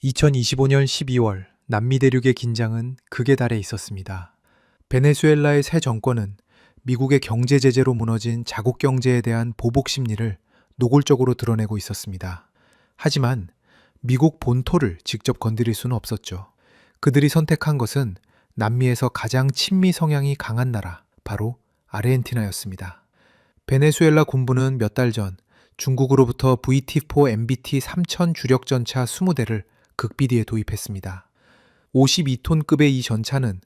2025년 12월 남미 대륙의 긴장은 극에 달해 있었습니다. 베네수엘라의 새 정권은 미국의 경제 제재로 무너진 자국 경제에 대한 보복 심리를 노골적으로 드러내고 있었습니다. 하지만 미국 본토를 직접 건드릴 수는 없었죠. 그들이 선택한 것은 남미에서 가장 친미 성향이 강한 나라, 바로 아르헨티나였습니다. 베네수엘라 군부는 몇 달 전 중국으로부터 VT-4 MBT 3000 주력 전차 20대를 극비디에 도입했습니다. 52톤급의 이 전차는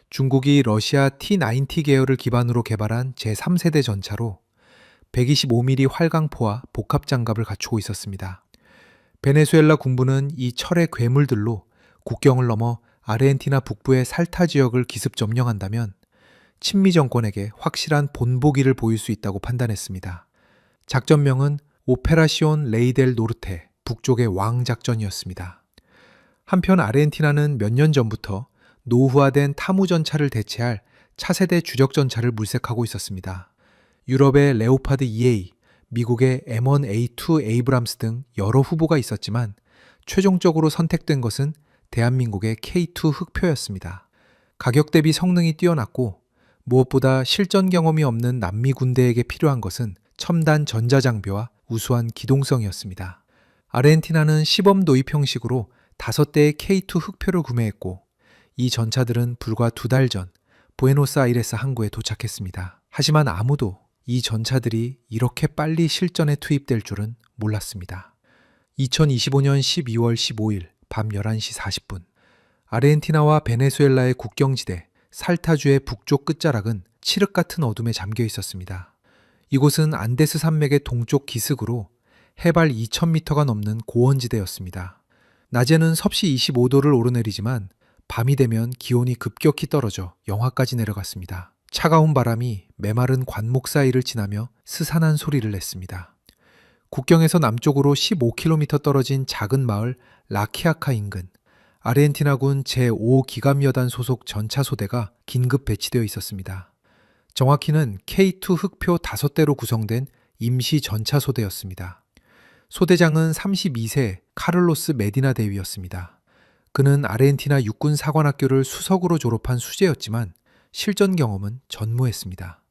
중국이 러시아 T-90 계열을 기반으로 개발한 제3세대 전차로 125mm 활강포와 복합장갑을 갖추고 있었습니다. 베네수엘라 군부는 이 철의 괴물들로 국경을 넘어 아르헨티나 북부의 살타 지역을 기습 점령한다면 친미 정권에게 확실한 본보기를 보일 수 있다고 판단했습니다. 작전명은 오페라시온 레이 델 노르테, 북쪽의 왕작전이었습니다. 한편 아르헨티나는 몇 년 전부터 노후화된 타무 전차를 대체할 차세대 주력 전차를 물색하고 있었습니다. 유럽의 레오파드 EA, 미국의 M1A2 에이브람스 등 여러 후보가 있었지만 최종적으로 선택된 것은 대한민국의 K2 흑표였습니다. 가격 대비 성능이 뛰어났고 무엇보다 실전 경험이 없는 남미 군대에게 필요한 것은 첨단 전자장비와 우수한 기동성이었습니다. 아르헨티나는 시범 도입 형식으로 5대의 K2 흑표를 구매했고 이 전차들은 불과 2달 전 부에노스아이레스 항구에 도착했습니다. 하지만 아무도 이 전차들이 이렇게 빨리 실전에 투입될 줄은 몰랐습니다. 2025년 12월 15일 밤 11시 40분 아르헨티나와 베네수엘라의 국경지대 살타주의 북쪽 끝자락은 칠흑 같은 어둠에 잠겨 있었습니다. 이곳은 안데스 산맥의 동쪽 기슭으로 해발 2000m가 넘는 고원지대였습니다. 낮에는 섭씨 25도를 오르내리지만 밤이 되면 기온이 급격히 떨어져 영하까지 내려갔습니다. 차가운 바람이 메마른 관목 사이를 지나며 스산한 소리를 냈습니다. 국경에서 남쪽으로 15km 떨어진 작은 마을 라키아카 인근 아르헨티나군 제5기갑여단 소속 전차 소대가 긴급 배치되어 있었습니다. 정확히는 K2 흑표 5대로 구성된 임시 전차 소대였습니다. 소대장은 32세 카를로스 메디나 대위였습니다. 그는 아르헨티나 육군 사관학교를 수석으로 졸업한 수재였지만 실전 경험은 전무했습니다.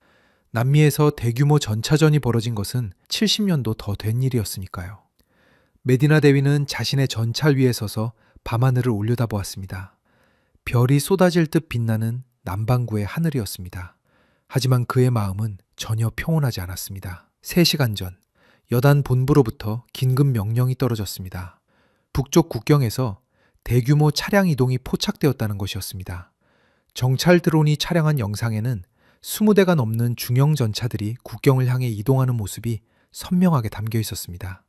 남미에서 대규모 전차전이 벌어진 것은 70년도 더 된 일이었으니까요. 메디나 대위는 자신의 전차 위에 서서 밤하늘을 올려다보았습니다. 별이 쏟아질 듯 빛나는 남반구의 하늘이었습니다. 하지만 그의 마음은 전혀 평온하지 않았습니다. 3시간 전 여단 본부로부터 긴급 명령이 떨어졌습니다. 북쪽 국경에서 대규모 차량 이동이 포착되었다는 것이었습니다. 정찰 드론이 촬영한 영상에는 20대가 넘는 중형 전차들이 국경을 향해 이동하는 모습이 선명하게 담겨 있었습니다.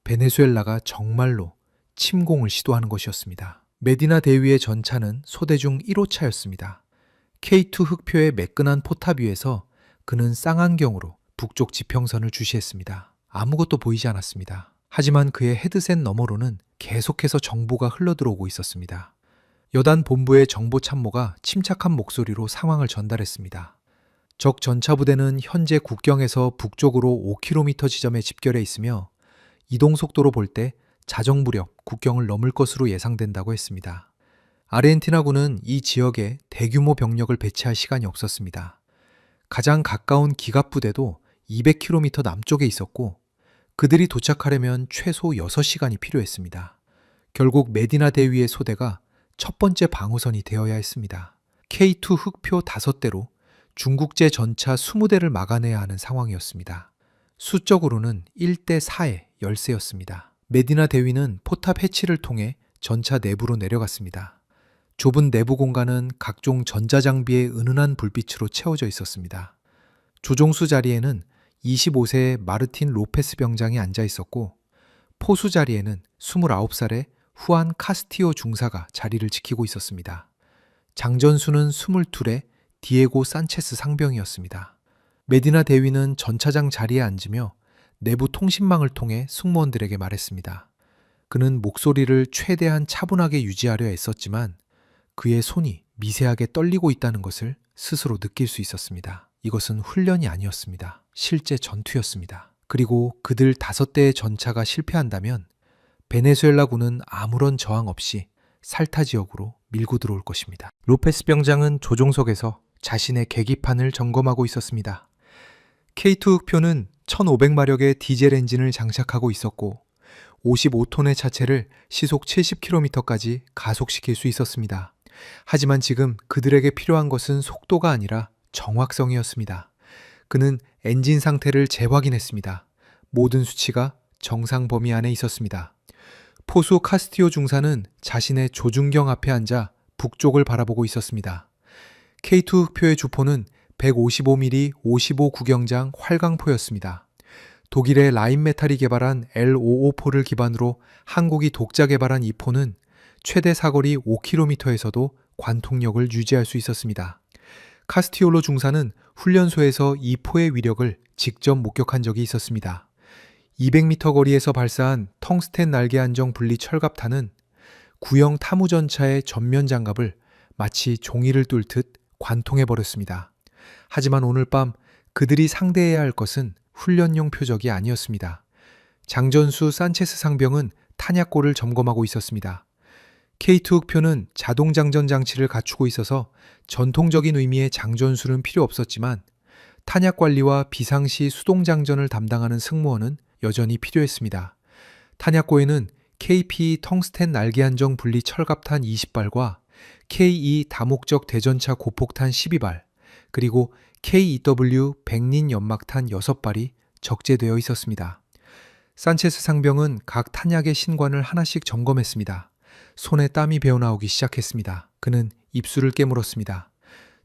베네수엘라가 정말로 침공을 시도하는 것이었습니다. 메디나 대위의 전차는 소대 중 1호차였습니다. K2 흑표의 매끈한 포탑 위에서 그는 쌍안경으로 북쪽 지평선을 주시했습니다. 아무것도 보이지 않았습니다. 하지만 그의 헤드셋 너머로는 계속해서 정보가 흘러들어오고 있었습니다. 여단 본부의 정보 참모가 침착한 목소리로 상황을 전달했습니다. 적 전차부대는 현재 국경에서 북쪽으로 5km 지점에 집결해 있으며 이동 속도로 볼 때 자정 무렵 국경을 넘을 것으로 예상된다고 했습니다. 아르헨티나군은 이 지역에 대규모 병력을 배치할 시간이 없었습니다. 가장 가까운 기갑부대도 200km 남쪽에 있었고 그들이 도착하려면 최소 6시간이 필요했습니다. 결국 메디나 대위의 소대가 첫 번째 방어선이 되어야 했습니다. K2 흑표 5대로 중국제 전차 20대를 막아내야 하는 상황이었습니다. 수적으로는 1대 4의 열세였습니다. 메디나 대위는 포탑 해치를 통해 전차 내부로 내려갔습니다. 좁은 내부 공간은 각종 전자장비의 은은한 불빛으로 채워져 있었습니다. 조종수 자리에는 25세의 마르틴 로페스 병장이 앉아 있었고 포수 자리에는 29살의 후안 카스티오 중사가 자리를 지키고 있었습니다. 장전수는 22의 디에고 산체스 상병이었습니다. 메디나 대위는 전차장 자리에 앉으며 내부 통신망을 통해 승무원들에게 말했습니다. 그는 목소리를 최대한 차분하게 유지하려 애썼지만 그의 손이 미세하게 떨리고 있다는 것을 스스로 느낄 수 있었습니다. 이것은 훈련이 아니었습니다. 실제 전투였습니다. 그리고 그들 5대의 전차가 실패한다면 베네수엘라군은 아무런 저항 없이 살타 지역으로 밀고 들어올 것입니다. 로페스 병장은 조종석에서 자신의 계기판을 점검하고 있었습니다. K2 흑표는 1500마력의 디젤 엔진을 장착하고 있었고 55톤의 차체를 시속 70km까지 가속시킬 수 있었습니다. 하지만 지금 그들에게 필요한 것은 속도가 아니라 정확성이었습니다. 그는 엔진 상태를 재확인했습니다. 모든 수치가 정상 범위 안에 있었습니다. 포수 카스티오 중사는 자신의 조준경 앞에 앉아 북쪽을 바라보고 있었습니다. K2 흑표의 주포는 155mm 55 구경장 활강포였습니다. 독일의 라인메탈이 개발한 L554를 기반으로 한국이 독자 개발한 이 포는 최대 사거리 5km에서도 관통력을 유지할 수 있었습니다. 카스티올로 중사는 훈련소에서 이 포의 위력을 직접 목격한 적이 있었습니다. 200m 거리에서 발사한 텅스텐 날개 안정 분리 철갑탄은 구형 타무전차의 전면 장갑을 마치 종이를 뚫듯 관통해버렸습니다. 하지만 오늘 밤 그들이 상대해야 할 것은 훈련용 표적이 아니었습니다. 장전수 산체스 상병은 탄약고를 점검하고 있었습니다. K2 흑표는 자동 장전 장치를 갖추고 있어서 전통적인 의미의 장전수는 필요 없었지만 탄약 관리와 비상시 수동 장전을 담당하는 승무원은 여전히 필요했습니다. 탄약고에는 KP 텅스텐 날개 안정 분리 철갑탄 20발과 KE 다목적 대전차 고폭탄 12발, 그리고 KEW 백린 연막탄 6발이 적재되어 있었습니다. 산체스 상병은 각 탄약의 신관을 하나씩 점검했습니다. 손에 땀이 배어나오기 시작했습니다. 그는 입술을 깨물었습니다.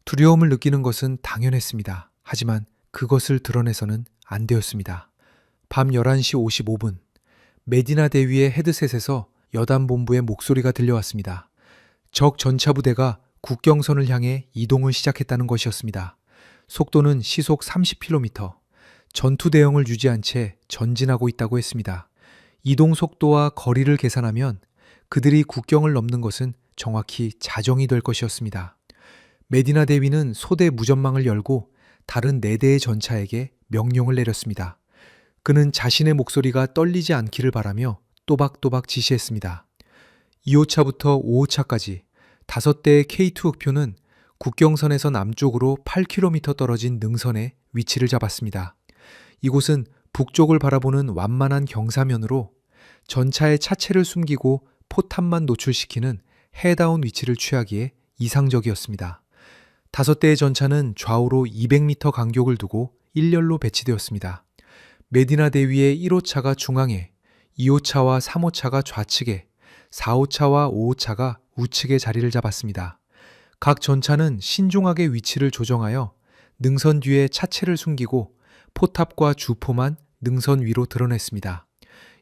두려움을 느끼는 것은 당연했습니다. 하지만 그것을 드러내서는 안 되었습니다. 밤 11시 55분, 메디나 대위의 헤드셋에서 여단본부의 목소리가 들려왔습니다. 적 전차부대가 국경선을 향해 이동을 시작했다는 것이었습니다. 속도는 시속 30km, 전투 대형을 유지한 채 전진하고 있다고 했습니다. 이동 속도와 거리를 계산하면 그들이 국경을 넘는 것은 정확히 자정이 될 것이었습니다. 메디나 대위는 소대 무전망을 열고 다른 4대의 전차에게 명령을 내렸습니다. 그는 자신의 목소리가 떨리지 않기를 바라며 또박또박 지시했습니다. 2호차부터 5호차까지 5대의 K2 흑표는 국경선에서 남쪽으로 8km 떨어진 능선에 위치를 잡았습니다. 이곳은 북쪽을 바라보는 완만한 경사면으로 전차의 차체를 숨기고 포탄만 노출시키는 해다운 위치를 취하기에 이상적이었습니다. 5대의 전차는 좌우로 200m 간격을 두고 일렬로 배치되었습니다. 메디나 대위의 1호차가 중앙에, 2호차와 3호차가 좌측에, 4호차와 5호차가 우측에 자리를 잡았습니다. 각 전차는 신중하게 위치를 조정하여 능선 뒤에 차체를 숨기고 포탑과 주포만 능선 위로 드러냈습니다.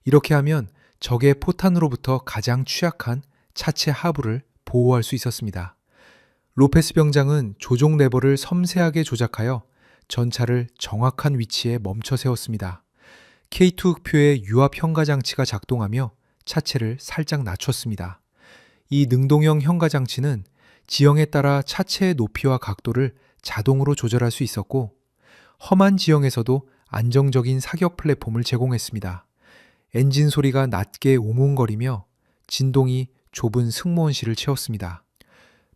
이렇게 하면 적의 포탄으로부터 가장 취약한 차체 하부를 보호할 수 있었습니다. 로페스 병장은 조종 레버를 섬세하게 조작하여 전차를 정확한 위치에 멈춰 세웠습니다. K2 흑표의 유압 현가 장치가 작동하며 차체를 살짝 낮췄습니다. 이 능동형 현가 장치는 지형에 따라 차체의 높이와 각도를 자동으로 조절할 수 있었고 험한 지형에서도 안정적인 사격 플랫폼을 제공했습니다. 엔진 소리가 낮게 웅웅거리며 진동이 좁은 승무원실을 채웠습니다.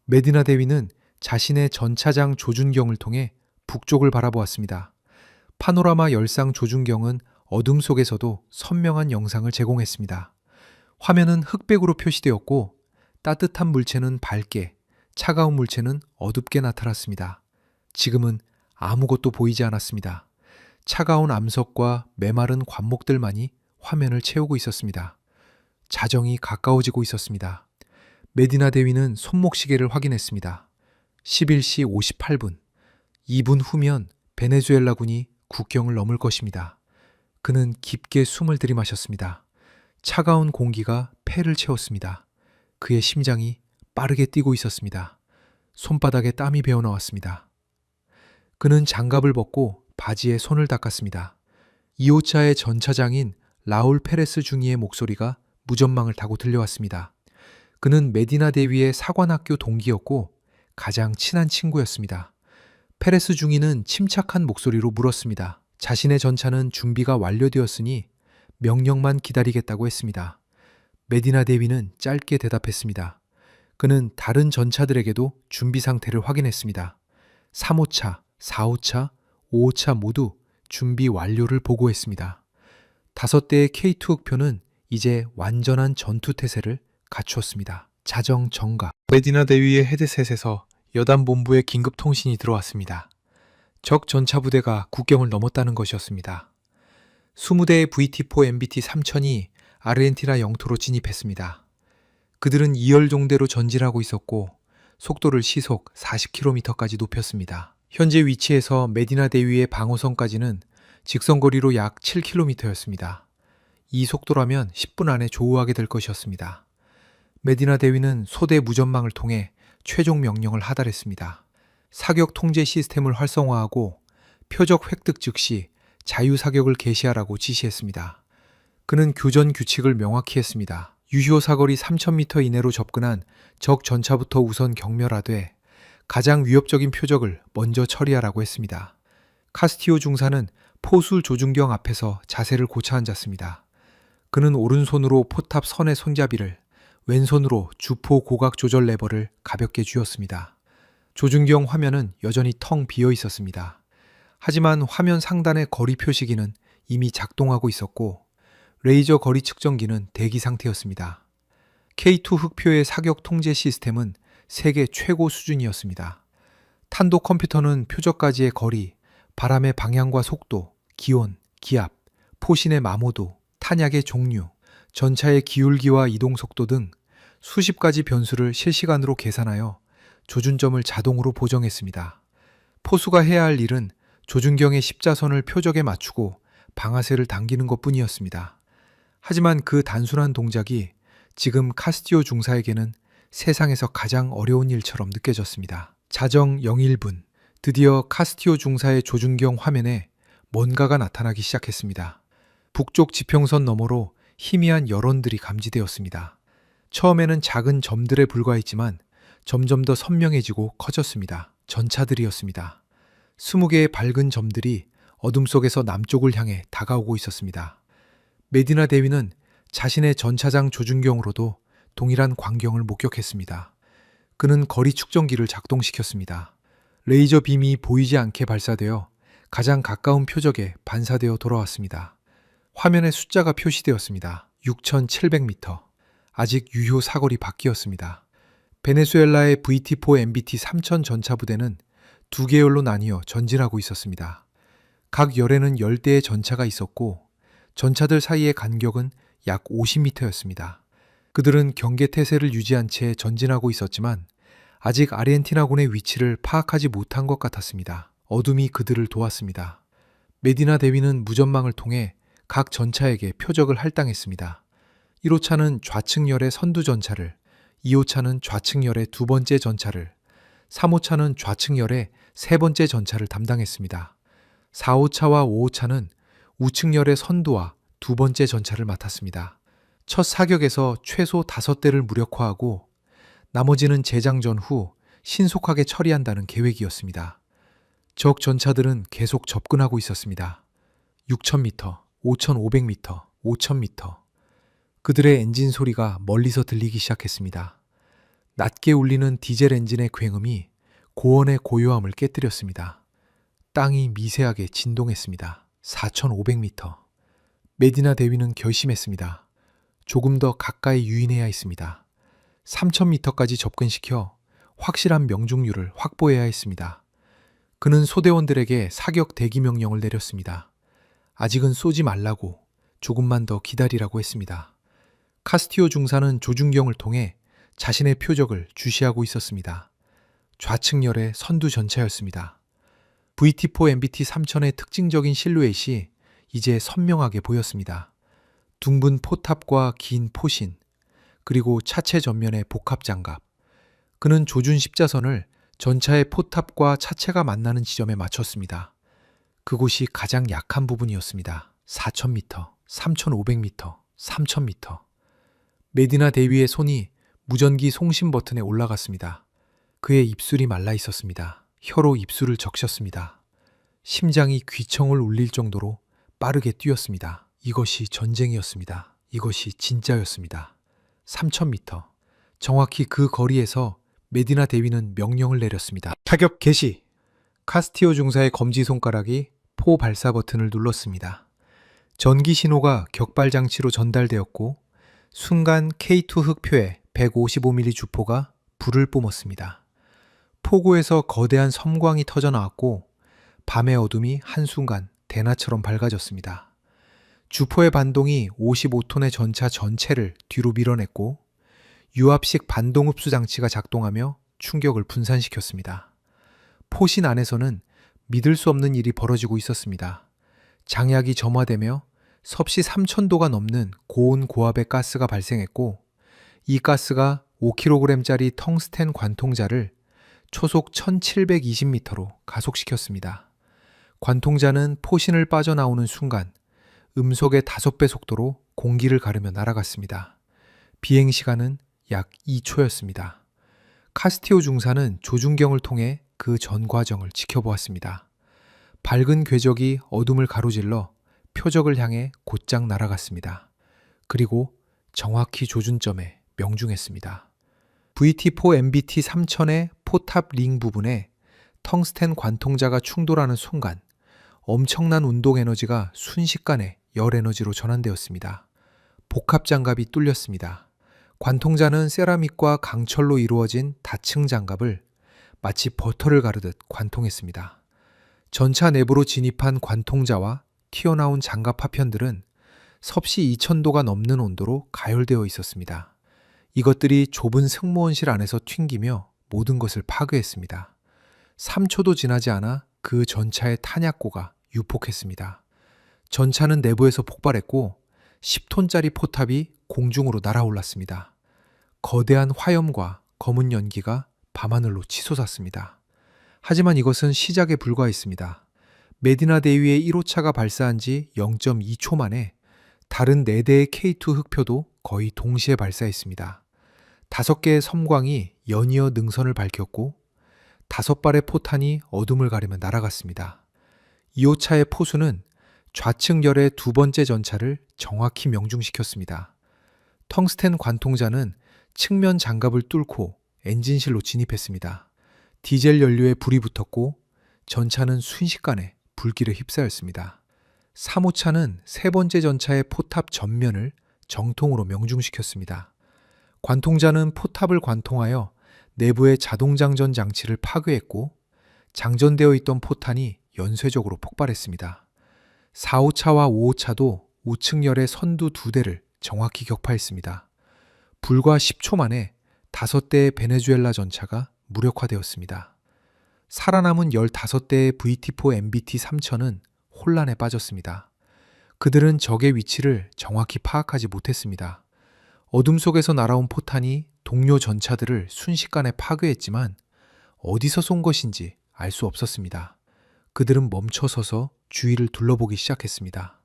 메디나 대위는 자신의 전차장 조준경을 통해 북쪽을 바라보았습니다. 파노라마 열상 조준경은 어둠 속에서도 선명한 영상을 제공했습니다. 화면은 흑백으로 표시되었고 따뜻한 물체는 밝게, 차가운 물체는 어둡게 나타났습니다. 지금은 아무것도 보이지 않았습니다. 차가운 암석과 메마른 관목들만이 화면을 채우고 있었습니다. 자정이 가까워지고 있었습니다. 메디나 대위는 손목시계를 확인했습니다. 11시 58분. 2분 후면 베네수엘라군이 국경을 넘을 것입니다. 그는 깊게 숨을 들이마셨습니다. 차가운 공기가 폐를 채웠습니다. 그의 심장이 빠르게 뛰고 있었습니다. 손바닥에 땀이 배어나왔습니다. 그는 장갑을 벗고 바지에 손을 닦았습니다. 2호차의 전차장인 라울 페레스 중위의 목소리가 무전망을 타고 들려왔습니다. 그는 메디나 대위의 사관학교 동기였고 가장 친한 친구였습니다. 페레스 중위는 침착한 목소리로 물었습니다. 자신의 전차는 준비가 완료되었으니 명령만 기다리겠다고 했습니다. 메디나 대위는 짧게 대답했습니다. 그는 다른 전차들에게도 준비 상태를 확인했습니다. 3호차, 4호차, 5호차 모두 준비 완료를 보고했습니다. 5대의 K2 흑표는 이제 완전한 전투 태세를 갖추었습니다. 자정 정각. 메디나 대위의 헤드셋에서 여단 본부의 긴급 통신이 들어왔습니다. 적 전차 부대가 국경을 넘었다는 것이었습니다. 20대의 VT4 MBT 3000이 아르헨티나 영토로 진입했습니다. 그들은 2열 종대로 전진하고 있었고 속도를 시속 40km까지 높였습니다. 현재 위치에서 메디나 대위의 방어선까지는 직선거리로 약 7km였습니다. 이 속도라면 10분 안에 조우하게 될 것이었습니다. 메디나 대위는 소대 무전망을 통해 최종 명령을 하달했습니다. 사격 통제 시스템을 활성화하고 표적 획득 즉시 자유사격을 개시하라고 지시했습니다. 그는 교전 규칙을 명확히 했습니다. 유효 사거리 3000m 이내로 접근한 적 전차부터 우선 경멸하되 가장 위협적인 표적을 먼저 처리하라고 했습니다. 카스티오 중사는 포술 조준경 앞에서 자세를 고쳐 앉았습니다. 그는 오른손으로 포탑 선의 손잡이를, 왼손으로 주포 고각 조절 레버를 가볍게 쥐었습니다. 조준경 화면은 여전히 텅 비어 있었습니다. 하지만 화면 상단의 거리 표시기는 이미 작동하고 있었고 레이저 거리 측정기는 대기 상태였습니다. K2 흑표의 사격 통제 시스템은 세계 최고 수준이었습니다. 탄도 컴퓨터는 표적까지의 거리, 바람의 방향과 속도, 기온, 기압, 포신의 마모도, 탄약의 종류, 전차의 기울기와 이동 속도 등 수십 가지 변수를 실시간으로 계산하여 조준점을 자동으로 보정했습니다. 포수가 해야 할 일은 조준경의 십자선을 표적에 맞추고 방아쇠를 당기는 것뿐이었습니다. 하지만 그 단순한 동작이 지금 카스티오 중사에게는 세상에서 가장 어려운 일처럼 느껴졌습니다. 자정 01분, 드디어 카스티오 중사의 조준경 화면에 뭔가가 나타나기 시작했습니다. 북쪽 지평선 너머로 희미한 열원들이 감지되었습니다. 처음에는 작은 점들에 불과했지만 점점 더 선명해지고 커졌습니다. 전차들이었습니다. 20개의 밝은 점들이 어둠 속에서 남쪽을 향해 다가오고 있었습니다. 메디나 대위는 자신의 전차장 조준경으로도 동일한 광경을 목격했습니다. 그는 거리 측정기를 작동시켰습니다. 레이저 빔이 보이지 않게 발사되어 가장 가까운 표적에 반사되어 돌아왔습니다. 화면에 숫자가 표시되었습니다. 6,700m. 아직 유효 사거리 밖이었습니다. 베네수엘라의 VT4 MBT 3000 전차 부대는 두 계열로 나뉘어 전진하고 있었습니다. 각 열에는 10대의 전차가 있었고 전차들 사이의 간격은 약 50m였습니다. 그들은 경계태세를 유지한 채 전진하고 있었지만 아직 아르헨티나군의 위치를 파악하지 못한 것 같았습니다. 어둠이 그들을 도왔습니다. 메디나 대위는 무전망을 통해 각 전차에게 표적을 할당했습니다. 1호차는 좌측열의 선두 전차를, 2호차는 좌측열의 두 번째 전차를, 3호차는 좌측열의 세 번째 전차를 담당했습니다. 4호차와 5호차는 우측열의 선두와 두 번째 전차를 맡았습니다. 첫 사격에서 최소 5대를 무력화하고 나머지는 재장전 후 신속하게 처리한다는 계획이었습니다. 적 전차들은 계속 접근하고 있었습니다. 6,000m, 5,500m, 5,000m. 그들의 엔진 소리가 멀리서 들리기 시작했습니다. 낮게 울리는 디젤 엔진의 굉음이 고원의 고요함을 깨뜨렸습니다. 땅이 미세하게 진동했습니다. 4,500m. 메디나 대위는 결심했습니다. 조금 더 가까이 유인해야 했습니다. 3,000m까지 접근시켜 확실한 명중률을 확보해야 했습니다. 그는 소대원들에게 사격 대기 명령을 내렸습니다. 아직은 쏘지 말라고, 조금만 더 기다리라고 했습니다. 카스티오 중사는 조준경을 통해 자신의 표적을 주시하고 있었습니다. 좌측열의 선두 전차였습니다. VT4 MBT 3000의 특징적인 실루엣이 이제 선명하게 보였습니다. 둥근 포탑과 긴 포신, 그리고 차체 전면의 복합 장갑. 그는 조준 십자선을 전차의 포탑과 차체가 만나는 지점에 맞췄습니다. 그곳이 가장 약한 부분이었습니다. 4,000m, 3,500m, 3,000m. 메디나 대위의 손이 무전기 송신 버튼에 올라갔습니다. 그의 입술이 말라 있었습니다. 혀로 입술을 적셨습니다. 심장이 귀청을 울릴 정도로 빠르게 뛰었습니다. 이것이 전쟁이었습니다. 이것이 진짜였습니다. 3,000m. 정확히 그 거리에서 메디나 대위는 명령을 내렸습니다. 타격 개시! 카스티오 중사의 검지 손가락이 포 발사 버튼을 눌렀습니다. 전기 신호가 격발 장치로 전달되었고 순간 K2 흑표에 155mm 주포가 불을 뿜었습니다. 포구에서 거대한 섬광이 터져 나왔고 밤의 어둠이 한순간 대나처럼 밝아졌습니다. 주포의 반동이 55톤의 전차 전체를 뒤로 밀어냈고 유압식 반동 흡수 장치가 작동하며 충격을 분산시켰습니다. 포신 안에서는 믿을 수 없는 일이 벌어지고 있었습니다. 장약이 점화되며 섭씨 3,000도가 넘는 고온 고압의 가스가 발생했고 이 가스가 5kg짜리 텅스텐 관통자를 초속 1720m로 가속시켰습니다. 관통자는 포신을 빠져나오는 순간 음속의 5배 속도로 공기를 가르며 날아갔습니다. 비행 시간은 약 2초였습니다. 카스티오 중사는 조준경을 통해 그 전 과정을 지켜보았습니다. 밝은 궤적이 어둠을 가로질러 표적을 향해 곧장 날아갔습니다. 그리고 정확히 조준점에 명중했습니다. VT4 MBT 3000의 포탑 링 부분에 텅스텐 관통자가 충돌하는 순간 엄청난 운동 에너지가 순식간에 열 에너지로 전환되었습니다. 복합 장갑이 뚫렸습니다. 관통자는 세라믹과 강철로 이루어진 다층 장갑을 마치 버터를 가르듯 관통했습니다. 전차 내부로 진입한 관통자와 튀어나온 장갑 파편들은 섭씨 2000도가 넘는 온도로 가열되어 있었습니다. 이것들이 좁은 승무원실 안에서 튕기며 모든 것을 파괴했습니다. 3초도 지나지 않아 그 전차의 탄약고가 유폭했습니다. 전차는 내부에서 폭발했고 10톤짜리 포탑이 공중으로 날아올랐습니다. 거대한 화염과 검은 연기가 밤하늘로 치솟았습니다. 하지만 이것은 시작에 불과했습니다. 메디나 대위의 1호차가 발사한 지 0.2초 만에 다른 4대의 K2 흑표도 거의 동시에 발사했습니다. 5개의 섬광이 연이어 능선을 밝혔고 5발의 포탄이 어둠을 가르며 날아갔습니다. 2호차의 포수는 좌측 열의 두 번째 전차를 정확히 명중시켰습니다. 텅스텐 관통자는 측면 장갑을 뚫고 엔진실로 진입했습니다. 디젤 연료에 불이 붙었고 전차는 순식간에 불길에 휩싸였습니다. 3호차는 세 번째 전차의 포탑 전면을 정통으로 명중시켰습니다. 관통자는 포탑을 관통하여 내부의 자동장전 장치를 파괴했고 장전되어 있던 포탄이 연쇄적으로 폭발했습니다. 4호차와 5호차도 우측 열의 선두 2대를 정확히 격파했습니다. 불과 10초 만에 5대의 베네수엘라 전차가 무력화되었습니다. 살아남은 15대의 VT4 MBT 3000은 혼란에 빠졌습니다. 그들은 적의 위치를 정확히 파악하지 못했습니다. 어둠 속에서 날아온 포탄이 동료 전차들을 순식간에 파괴했지만 어디서 쏜 것인지 알 수 없었습니다. 그들은 멈춰서서 주위를 둘러보기 시작했습니다.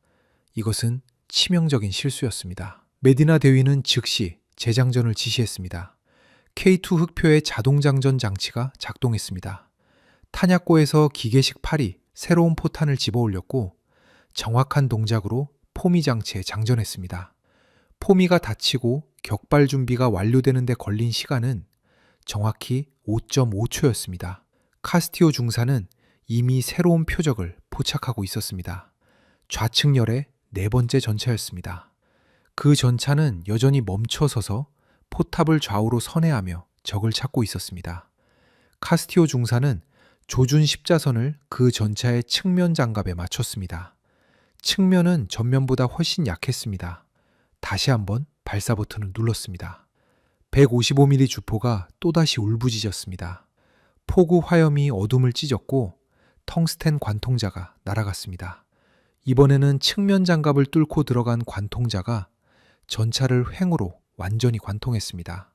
이것은 치명적인 실수였습니다. 메디나 대위는 즉시 재장전을 지시했습니다. K2 흑표의 자동장전 장치가 작동했습니다. 탄약고에서 기계식 팔이 새로운 포탄을 집어올렸고 정확한 동작으로 포미 장치에 장전했습니다. 포미가 닫히고 격발 준비가 완료되는 데 걸린 시간은 정확히 5.5초였습니다. 카스티오 중사는 이미 새로운 표적을 포착하고 있었습니다. 좌측 열의 네 번째 전차였습니다. 그 전차는 여전히 멈춰서서 포탑을 좌우로 선회하며 적을 찾고 있었습니다. 카스티오 중사는 조준 십자선을 그 전차의 측면 장갑에 맞췄습니다. 측면은 전면보다 훨씬 약했습니다. 다시 한번 발사 버튼을 눌렀습니다. 155mm 주포가 또다시 울부짖었습니다. 포구 화염이 어둠을 찢었고 텅스텐 관통자가 날아갔습니다. 이번에는 측면 장갑을 뚫고 들어간 관통자가 전차를 횡으로 완전히 관통했습니다.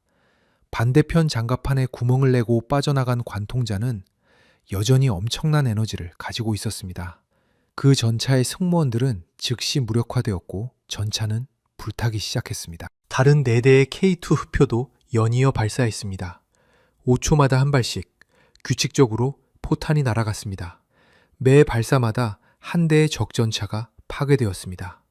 반대편 장갑판에 구멍을 내고 빠져나간 관통자는 여전히 엄청난 에너지를 가지고 있었습니다. 그 전차의 승무원들은 즉시 무력화되었고 전차는 불타기 시작했습니다. 다른 4대의 K2 흑표도 연이어 발사했습니다. 5초마다 한 발씩 규칙적으로 포탄이 날아갔습니다. 매 발사마다 한 대의 적 전차가 파괴되었습니다.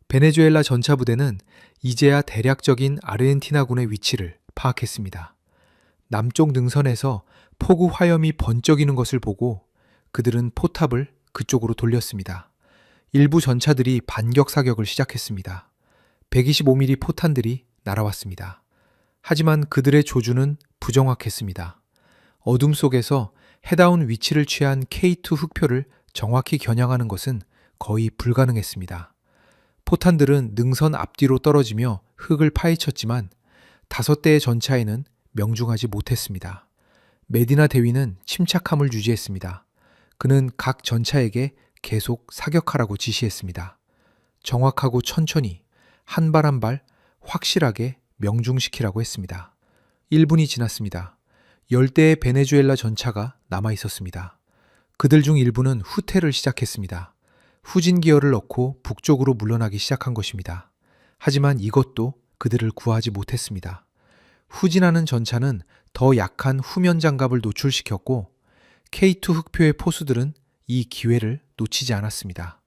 베네수엘라 전차 부대는 이제야 대략적인 아르헨티나군의 위치를 파악했습니다. 남쪽 능선에서 폭우 화염이 번쩍이는 것을 보고 그들은 포탑을 그쪽으로 돌렸습니다. 일부 전차들이 반격 사격을 시작했습니다. 125mm 포탄들이 날아왔습니다. 하지만 그들의 조준은 부정확했습니다. 어둠 속에서 해다운 위치를 취한 K2 흑표를 정확히 겨냥하는 것은 거의 불가능했습니다. 포탄들은 능선 앞뒤로 떨어지며 흙을 파헤쳤지만 5대의 전차에는 명중하지 못했습니다. 메디나 대위는 침착함을 유지했습니다. 그는 각 전차에게 계속 사격하라고 지시했습니다. 정확하고 천천히 한 발 한 발 확실하게 명중시키라고 했습니다. 1분이 지났습니다. 10대의 베네수엘라 전차가 남아 있었습니다. 그들 중 일부는 후퇴를 시작했습니다. 후진 기어를 넣고 북쪽으로 물러나기 시작한 것입니다. 하지만 이것도 그들을 구하지 못했습니다. 후진하는 전차는 더 약한 후면 장갑을 노출시켰고 K2 흑표의 포수들은 이 기회를 놓치지 않았습니다.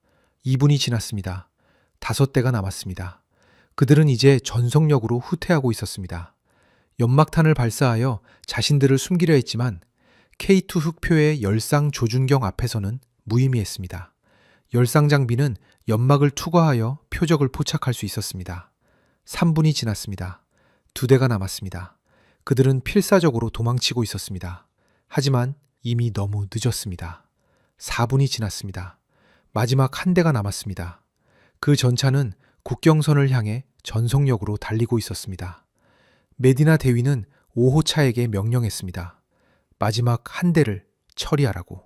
2분이 지났습니다. 5대가 남았습니다. 그들은 이제 전속력으로 후퇴하고 있었습니다. 연막탄을 발사하여 자신들을 숨기려 했지만 K2 흑표의 열상 조준경 앞에서는 무의미했습니다. 열상 장비는 연막을 투과하여 표적을 포착할 수 있었습니다. 3분이 지났습니다. 2대가 남았습니다. 그들은 필사적으로 도망치고 있었습니다. 하지만 이미 너무 늦었습니다. 4분이 지났습니다. 마지막 한 대가 남았습니다. 그 전차는 국경선을 향해 전속력으로 달리고 있었습니다. 메디나 대위는 5호차에게 명령했습니다. 마지막 한 대를 처리하라고.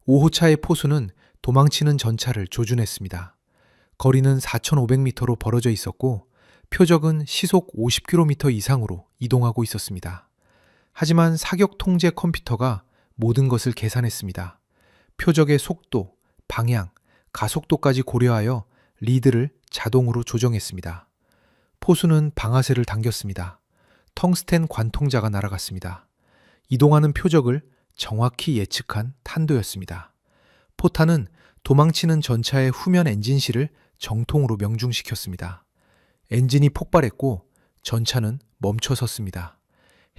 5호차의 포수는 도망치는 전차를 조준했습니다. 거리는 4,500m로 벌어져 있었고 표적은 시속 50km 이상으로 이동하고 있었습니다. 하지만 사격 통제 컴퓨터가 모든 것을 계산했습니다. 표적의 속도, 방향, 가속도까지 고려하여 리드를 자동으로 조정했습니다. 포수는 방아쇠를 당겼습니다. 텅스텐 관통자가 날아갔습니다. 이동하는 표적을 정확히 예측한 탄도였습니다. 포탄은 도망치는 전차의 후면 엔진실을 정통으로 명중시켰습니다. 엔진이 폭발했고 전차는 멈춰섰습니다.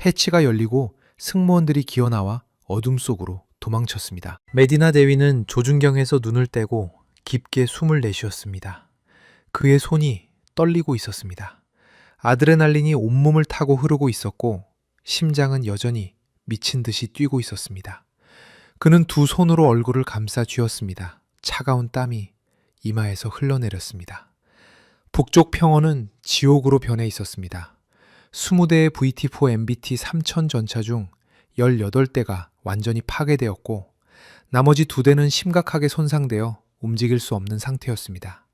해치가 열리고 승무원들이 기어나와 어둠 속으로 도망쳤습니다. 메디나 대위는 조준경에서 눈을 떼고 깊게 숨을 내쉬었습니다. 그의 손이 떨리고 있었습니다. 아드레날린이 온몸을 타고 흐르고 있었고 심장은 여전히 미친 듯이 뛰고 있었습니다. 그는 두 손으로 얼굴을 감싸 쥐었습니다. 차가운 땀이 이마에서 흘러내렸습니다. 북쪽 평원은 지옥으로 변해 있었습니다. 20대의 VT4 MBT 3000 전차 중 18대가 완전히 파괴되었고 나머지 2대는 심각하게 손상되어 움직일 수 없는 상태였습니다.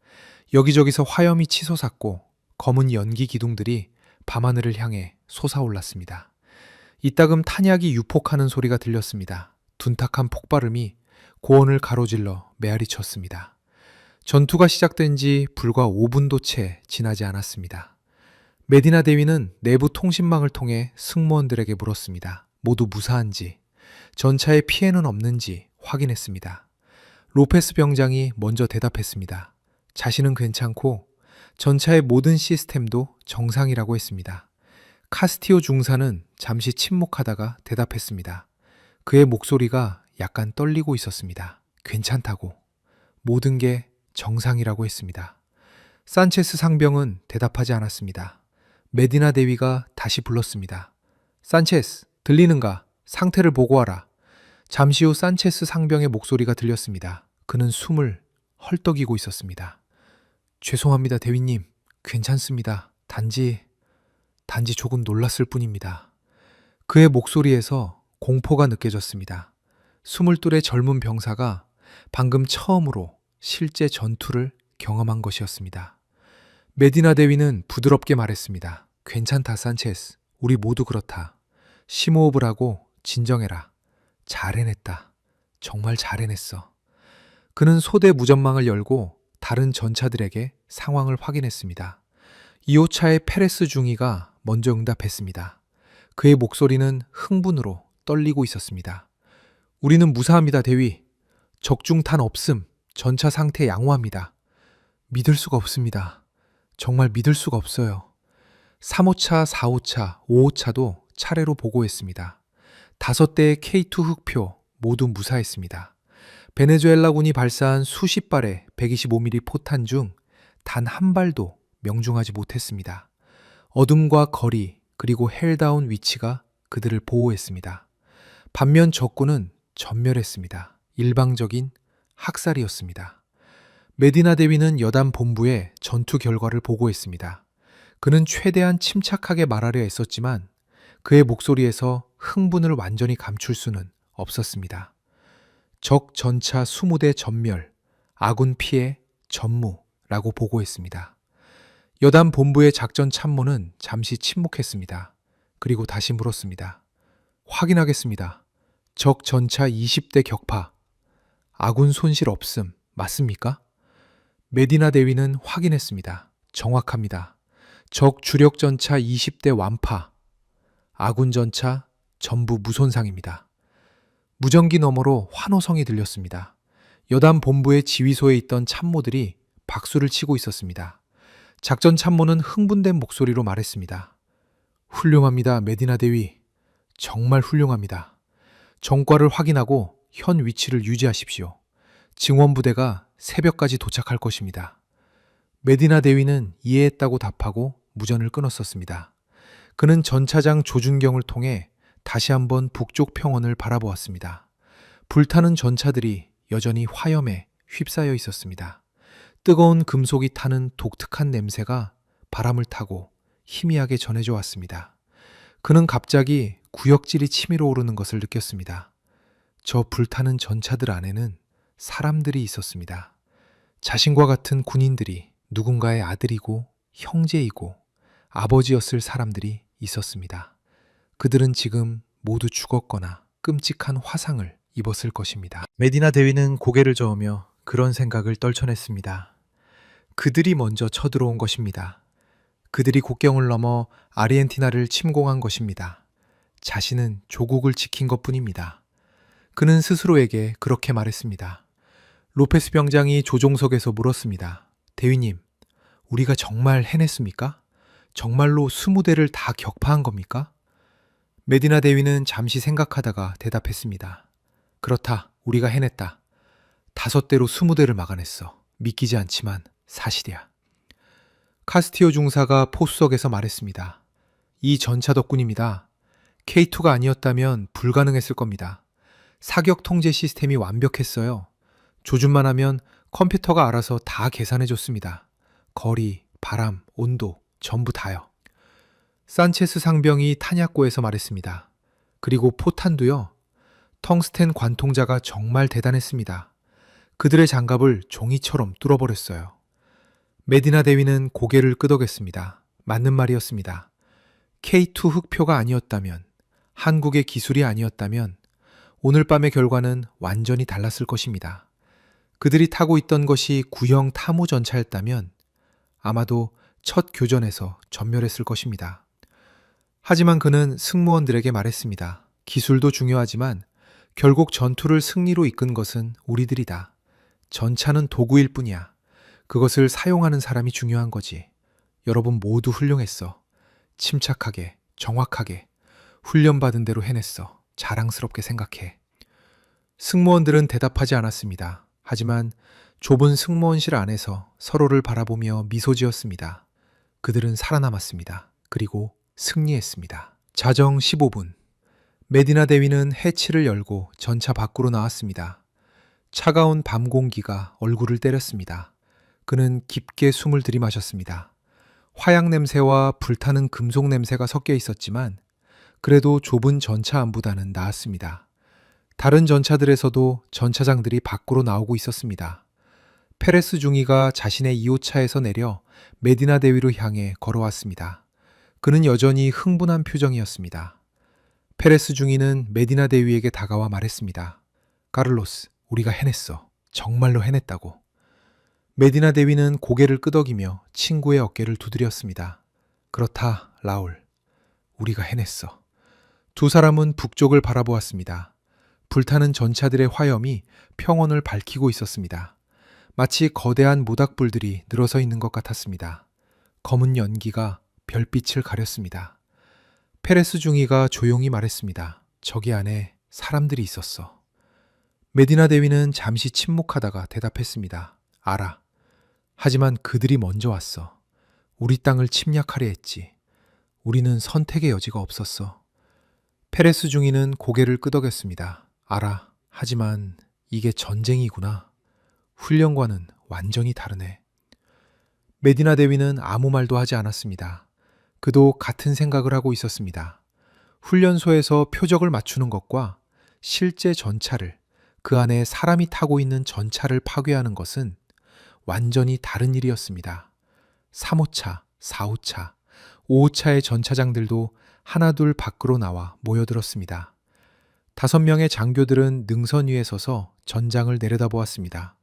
여기저기서 화염이 치솟았고 검은 연기 기둥들이 밤하늘을 향해 솟아올랐습니다. 이따금 탄약이 유폭하는 소리가 들렸습니다. 둔탁한 폭발음이 고원을 가로질러 메아리쳤습니다. 전투가 시작된 지 불과 5분도 채 지나지 않았습니다. 메디나 대위는 내부 통신망을 통해 승무원들에게 물었습니다. 모두 무사한지, 전차에 피해는 없는지 확인했습니다. 로페스 병장이 먼저 대답했습니다. 자신은 괜찮고 전차의 모든 시스템도 정상이라고 했습니다. 카스티오 중사는 잠시 침묵하다가 대답했습니다. 그의 목소리가 약간 떨리고 있었습니다. 괜찮다고. 모든 게 정상이라고 했습니다. 산체스 상병은 대답하지 않았습니다. 메디나 대위가 다시 불렀습니다. 산체스, 들리는가? 상태를 보고하라. 잠시 후 산체스 상병의 목소리가 들렸습니다. 그는 숨을 헐떡이고 있었습니다. 죄송합니다, 대위님. 괜찮습니다. 단지 조금 놀랐을 뿐입니다. 그의 목소리에서 공포가 느껴졌습니다. 22의 젊은 병사가 방금 처음으로 실제 전투를 경험한 것이었습니다. 메디나 대위는 부드럽게 말했습니다. 괜찮다, 산체스. 우리 모두 그렇다. 심호흡을 하고 진정해라. 잘 해냈다. 정말 잘 해냈어. 그는 소대 무전망을 열고 다른 전차들에게 상황을 확인했습니다. 2호차의 페레스 중위가 먼저 응답했습니다. 그의 목소리는 흥분으로 떨리고 있었습니다. 우리는 무사합니다, 대위. 적중탄 없음. 전차 상태 양호합니다. 믿을 수가 없습니다. 정말 믿을 수가 없어요. 3호차, 4호차, 5호차도 차례로 보고했습니다. 5대의 K2 흑표 모두 무사했습니다. 베네수엘라군이 발사한 수십 발의 125mm 포탄 중 단 한 발도 명중하지 못했습니다. 어둠과 거리 그리고 헬다운 위치가 그들을 보호했습니다. 반면 적군은 전멸했습니다. 일방적인 학살이었습니다. 메디나 대위는 여단 본부에 전투 결과를 보고했습니다. 그는 최대한 침착하게 말하려 애썼지만 그의 목소리에서 흥분을 완전히 감출 수는 없었습니다. 적 전차 20대 전멸, 아군 피해 전무라고 보고했습니다. 여단 본부의 작전 참모는 잠시 침묵했습니다. 그리고 다시 물었습니다. 확인하겠습니다. 적 전차 20대 격파, 아군 손실 없음 맞습니까? 메디나 대위는 확인했습니다. 정확합니다. 적 주력 전차 20대 완파, 아군 전차 전부 무손상입니다. 무전기 너머로 환호성이 들렸습니다. 여단 본부의 지휘소에 있던 참모들이 박수를 치고 있었습니다. 작전 참모는 흥분된 목소리로 말했습니다. 훌륭합니다, 메디나 대위. 정말 훌륭합니다. 정과를 확인하고 현 위치를 유지하십시오. 증원부대가 새벽까지 도착할 것입니다. 메디나 대위는 이해했다고 답하고 무전을 끊었었습니다. 그는 전차장 조준경을 통해 다시 한번 북쪽 평원을 바라보았습니다. 불타는 전차들이 여전히 화염에 휩싸여 있었습니다. 뜨거운 금속이 타는 독특한 냄새가 바람을 타고 희미하게 전해져 왔습니다. 그는 갑자기 구역질이 치밀어 오르는 것을 느꼈습니다. 저 불타는 전차들 안에는 사람들이 있었습니다. 자신과 같은 군인들이 누군가의 아들이고 형제이고 아버지였을 사람들이 있었습니다. 그들은 지금 모두 죽었거나 끔찍한 화상을 입었을 것입니다. 메디나 대위는 고개를 저으며 그런 생각을 떨쳐냈습니다. 그들이 먼저 쳐들어온 것입니다. 그들이 국경을 넘어 아르헨티나를 침공한 것입니다. 자신은 조국을 지킨 것뿐입니다. 그는 스스로에게 그렇게 말했습니다. 로페스 병장이 조종석에서 물었습니다. 대위님, 우리가 정말 해냈습니까? 정말로 20대를 다 격파한 겁니까? 메디나 대위는 잠시 생각하다가 대답했습니다. 그렇다, 우리가 해냈다. 5대로 20대를 막아냈어. 믿기지 않지만 사실이야. 카스티오 중사가 포수석에서 말했습니다. 이 전차 덕분입니다. K2가 아니었다면 불가능했을 겁니다. 사격 통제 시스템이 완벽했어요. 조준만 하면 컴퓨터가 알아서 다 계산해줬습니다. 거리, 바람, 온도 전부 다요. 산체스 상병이 탄약고에서 말했습니다. 그리고 포탄도요. 텅스텐 관통자가 정말 대단했습니다. 그들의 장갑을 종이처럼 뚫어버렸어요. 메디나 대위는 고개를 끄덕였습니다. 맞는 말이었습니다. K2 흑표가 아니었다면, 한국의 기술이 아니었다면 오늘 밤의 결과는 완전히 달랐을 것입니다. 그들이 타고 있던 것이 구형 타무 전차였다면 아마도 첫 교전에서 전멸했을 것입니다. 하지만 그는 승무원들에게 말했습니다. 기술도 중요하지만 결국 전투를 승리로 이끈 것은 우리들이다. 전차는 도구일 뿐이야. 그것을 사용하는 사람이 중요한 거지. 여러분 모두 훌륭했어. 침착하게, 정확하게, 훈련받은 대로 해냈어. 자랑스럽게 생각해. 승무원들은 대답하지 않았습니다. 하지만 좁은 승무원실 안에서 서로를 바라보며 미소 지었습니다. 그들은 살아남았습니다. 그리고 승리했습니다. 자정 15분. 메디나 대위는 해치를 열고 전차 밖으로 나왔습니다. 차가운 밤 공기가 얼굴을 때렸습니다. 그는 깊게 숨을 들이마셨습니다. 화약 냄새와 불타는 금속 냄새가 섞여 있었지만 그래도 좁은 전차 안보다는 나았습니다. 다른 전차들에서도 전차장들이 밖으로 나오고 있었습니다. 페레스 중위가 자신의 2호차에서 내려 메디나 대위로 향해 걸어왔습니다. 그는 여전히 흥분한 표정이었습니다. 페레스 중위는 메디나 대위에게 다가와 말했습니다. 카를로스, 우리가 해냈어. 정말로 해냈다고. 메디나 대위는 고개를 끄덕이며 친구의 어깨를 두드렸습니다. 그렇다, 라울. 우리가 해냈어. 두 사람은 북쪽을 바라보았습니다. 불타는 전차들의 화염이 평원을 밝히고 있었습니다. 마치 거대한 모닥불들이 늘어서 있는 것 같았습니다. 검은 연기가 별빛을 가렸습니다. 페레스 중위가 조용히 말했습니다. 저기 안에 사람들이 있었어. 메디나 대위는 잠시 침묵하다가 대답했습니다. 알아. 하지만 그들이 먼저 왔어. 우리 땅을 침략하려 했지. 우리는 선택의 여지가 없었어. 페레스 중위는 고개를 끄덕였습니다. 알아. 하지만 이게 전쟁이구나. 훈련과는 완전히 다르네. 메디나 대위는 아무 말도 하지 않았습니다. 그도 같은 생각을 하고 있었습니다. 훈련소에서 표적을 맞추는 것과 실제 전차를, 그 안에 사람이 타고 있는 전차를 파괴하는 것은 완전히 다른 일이었습니다. 3호차, 4호차, 5호차의 전차장들도 하나둘 밖으로 나와 모여들었습니다. 5명의 장교들은 능선 위에 서서 전장을 내려다보았습니다.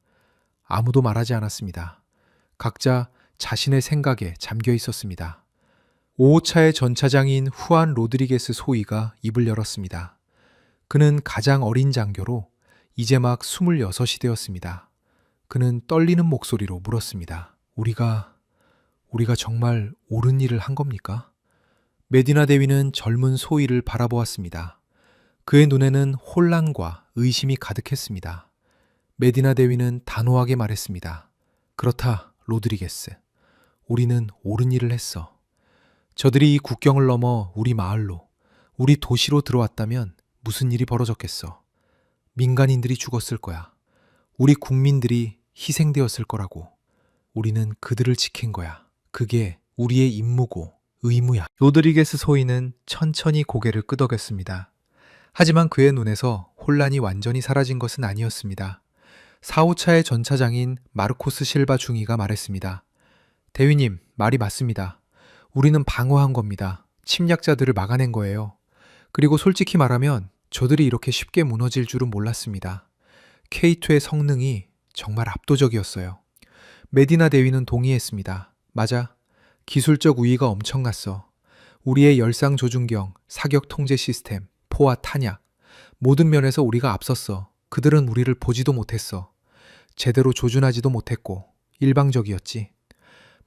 아무도 말하지 않았습니다. 각자 자신의 생각에 잠겨 있었습니다. 5호차의 전차장인 후안 로드리게스 소위가 입을 열었습니다. 그는 가장 어린 장교로 이제 막 26이 되었습니다. 그는 떨리는 목소리로 물었습니다. 우리가 정말 옳은 일을 한 겁니까? 메디나 대위는 젊은 소위를 바라보았습니다. 그의 눈에는 혼란과 의심이 가득했습니다. 메디나 대위는 단호하게 말했습니다. 그렇다, 로드리게스. 우리는 옳은 일을 했어. 저들이 이 국경을 넘어 우리 마을로, 우리 도시로 들어왔다면 무슨 일이 벌어졌겠어. 민간인들이 죽었을 거야. 우리 국민들이 희생되었을 거라고. 우리는 그들을 지킨 거야. 그게 우리의 임무고 의무야. 로드리게스 소위는 천천히 고개를 끄덕였습니다. 하지만 그의 눈에서 혼란이 완전히 사라진 것은 아니었습니다. 4호차의 전차장인 마르코스 실바 중위가 말했습니다. 대위님, 말이 맞습니다. 우리는 방어한 겁니다. 침략자들을 막아낸 거예요. 그리고 솔직히 말하면 저들이 이렇게 쉽게 무너질 줄은 몰랐습니다. K2의 성능이 정말 압도적이었어요. 메디나 대위는 동의했습니다. 맞아. 기술적 우위가 엄청났어. 우리의 열상 조준경, 사격 통제 시스템, 포와 탄약, 모든 면에서 우리가 앞섰어. 그들은 우리를 보지도 못했어. 제대로 조준하지도 못했고 일방적이었지.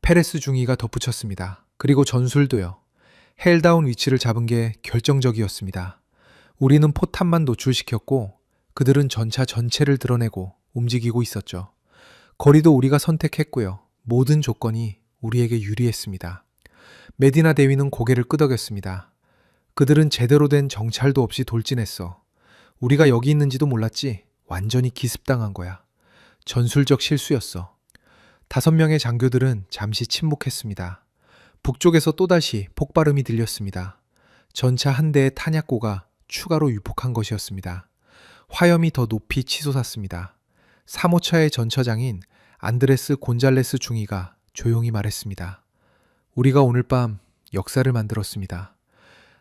페레스 중위가 덧붙였습니다. 그리고 전술도요. 헬다운 위치를 잡은 게 결정적이었습니다. 우리는 포탄만 노출시켰고 그들은 전차 전체를 드러내고 움직이고 있었죠. 거리도 우리가 선택했고요. 모든 조건이 우리에게 유리했습니다. 메디나 대위는 고개를 끄덕였습니다. 그들은 제대로 된 정찰도 없이 돌진했어. 우리가 여기 있는지도 몰랐지. 완전히 기습당한 거야. 전술적 실수였어. 5명의 장교들은 잠시 침묵했습니다. 북쪽에서 또다시 폭발음이 들렸습니다. 전차 한 대의 탄약고가 추가로 유폭한 것이었습니다. 화염이 더 높이 치솟았습니다. 3호차의 전차장인 안드레스 곤잘레스 중위가 조용히 말했습니다. 우리가 오늘 밤 역사를 만들었습니다.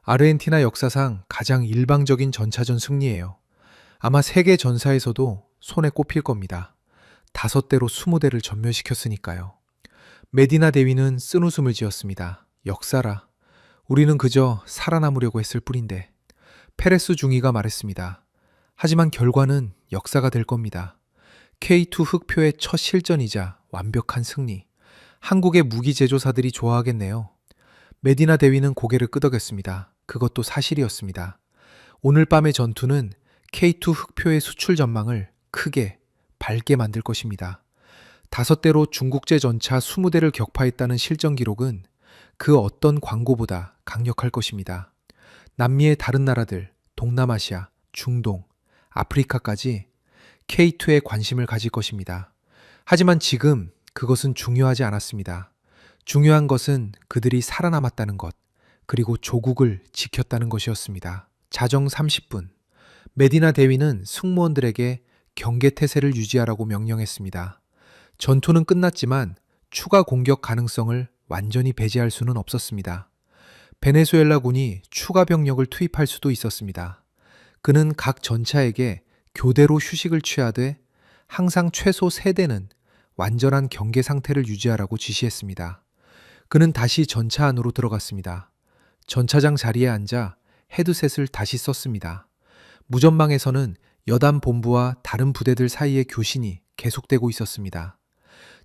아르헨티나 역사상 가장 일방적인 전차전 승리예요. 아마 세계 전사에서도 손에 꼽힐 겁니다. 5대로 20대를 전멸시켰으니까요. 메디나 대위는 쓴웃음을 지었습니다. 역사라. 우리는 그저 살아남으려고 했을 뿐인데. 페레스 중위가 말했습니다. 하지만 결과는 역사가 될 겁니다. K2 흑표의 첫 실전이자 완벽한 승리. 한국의 무기 제조사들이 좋아하겠네요. 메디나 대위는 고개를 끄덕였습니다. 그것도 사실이었습니다. 오늘 밤의 전투는 K2 흑표의 수출 전망을 크게 밝게 만들 것입니다. 5대로 중국제 전차 20대를 격파했다는 실전 기록은 그 어떤 광고보다 강력할 것입니다. 남미의 다른 나라들, 동남아시아, 중동, 아프리카까지 K2에 관심을 가질 것입니다. 하지만 지금 그것은 중요하지 않았습니다. 중요한 것은 그들이 살아남았다는 것, 그리고 조국을 지켰다는 것이었습니다. 자정 30분, 메디나 대위는 승무원들에게 경계태세를 유지하라고 명령했습니다. 전투는 끝났지만 추가 공격 가능성을 완전히 배제할 수는 없었습니다. 베네수엘라군이 추가 병력을 투입할 수도 있었습니다. 그는 각 전차에게 교대로 휴식을 취하되 항상 최소 3대는 완전한 경계 상태를 유지하라고 지시했습니다. 그는 다시 전차 안으로 들어갔습니다. 전차장 자리에 앉아 헤드셋을 다시 썼습니다. 무전망에서는 여단 본부와 다른 부대들 사이의 교신이 계속되고 있었습니다.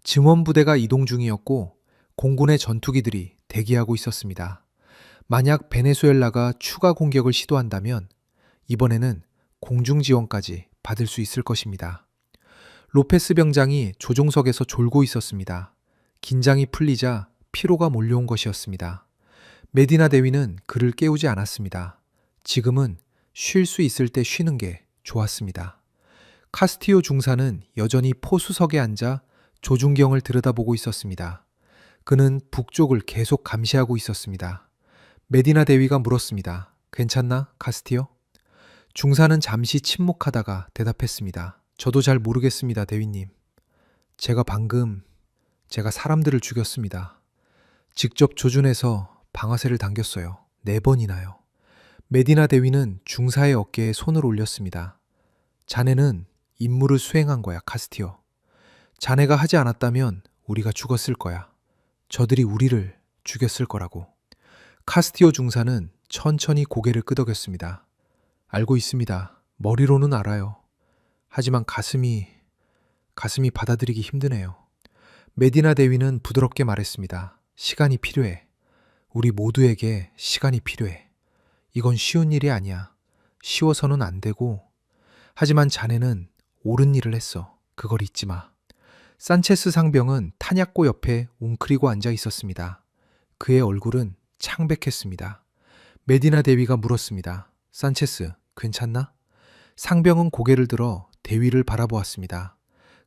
증원부대가 이동 중이었고 공군의 전투기들이 대기하고 있었습니다. 만약 베네수엘라가 추가 공격을 시도한다면 이번에는 공중 지원까지 받을 수 있을 것입니다. 로페스 병장이 조종석에서 졸고 있었습니다. 긴장이 풀리자 피로가 몰려온 것이었습니다. 메디나 대위는 그를 깨우지 않았습니다. 지금은 쉴 수 있을 때 쉬는 게 좋았습니다. 카스티오 중사는 여전히 포수석에 앉아 조준경을 들여다보고 있었습니다. 그는 북쪽을 계속 감시하고 있었습니다. 메디나 대위가 물었습니다. 괜찮나, 카스티오? 중사는 잠시 침묵하다가 대답했습니다. 저도 잘 모르겠습니다, 대위님. 제가 사람들을 죽였습니다. 직접 조준해서 방아쇠를 당겼어요. 4번이나요. 메디나 대위는 중사의 어깨에 손을 올렸습니다. 자네는 임무를 수행한 거야, 카스티오. 자네가 하지 않았다면 우리가 죽었을 거야. 저들이 우리를 죽였을 거라고. 카스티오 중사는 천천히 고개를 끄덕였습니다. 알고 있습니다. 머리로는 알아요. 하지만 가슴이 받아들이기 힘드네요. 메디나 대위는 부드럽게 말했습니다. 시간이 필요해. 우리 모두에게 시간이 필요해. 이건 쉬운 일이 아니야. 쉬워서는 안 되고. 하지만 자네는 옳은 일을 했어. 그걸 잊지 마. 산체스 상병은 탄약고 옆에 웅크리고 앉아 있었습니다. 그의 얼굴은 창백했습니다. 메디나 대위가 물었습니다. 산체스, 괜찮나? 상병은 고개를 들어 대위를 바라보았습니다.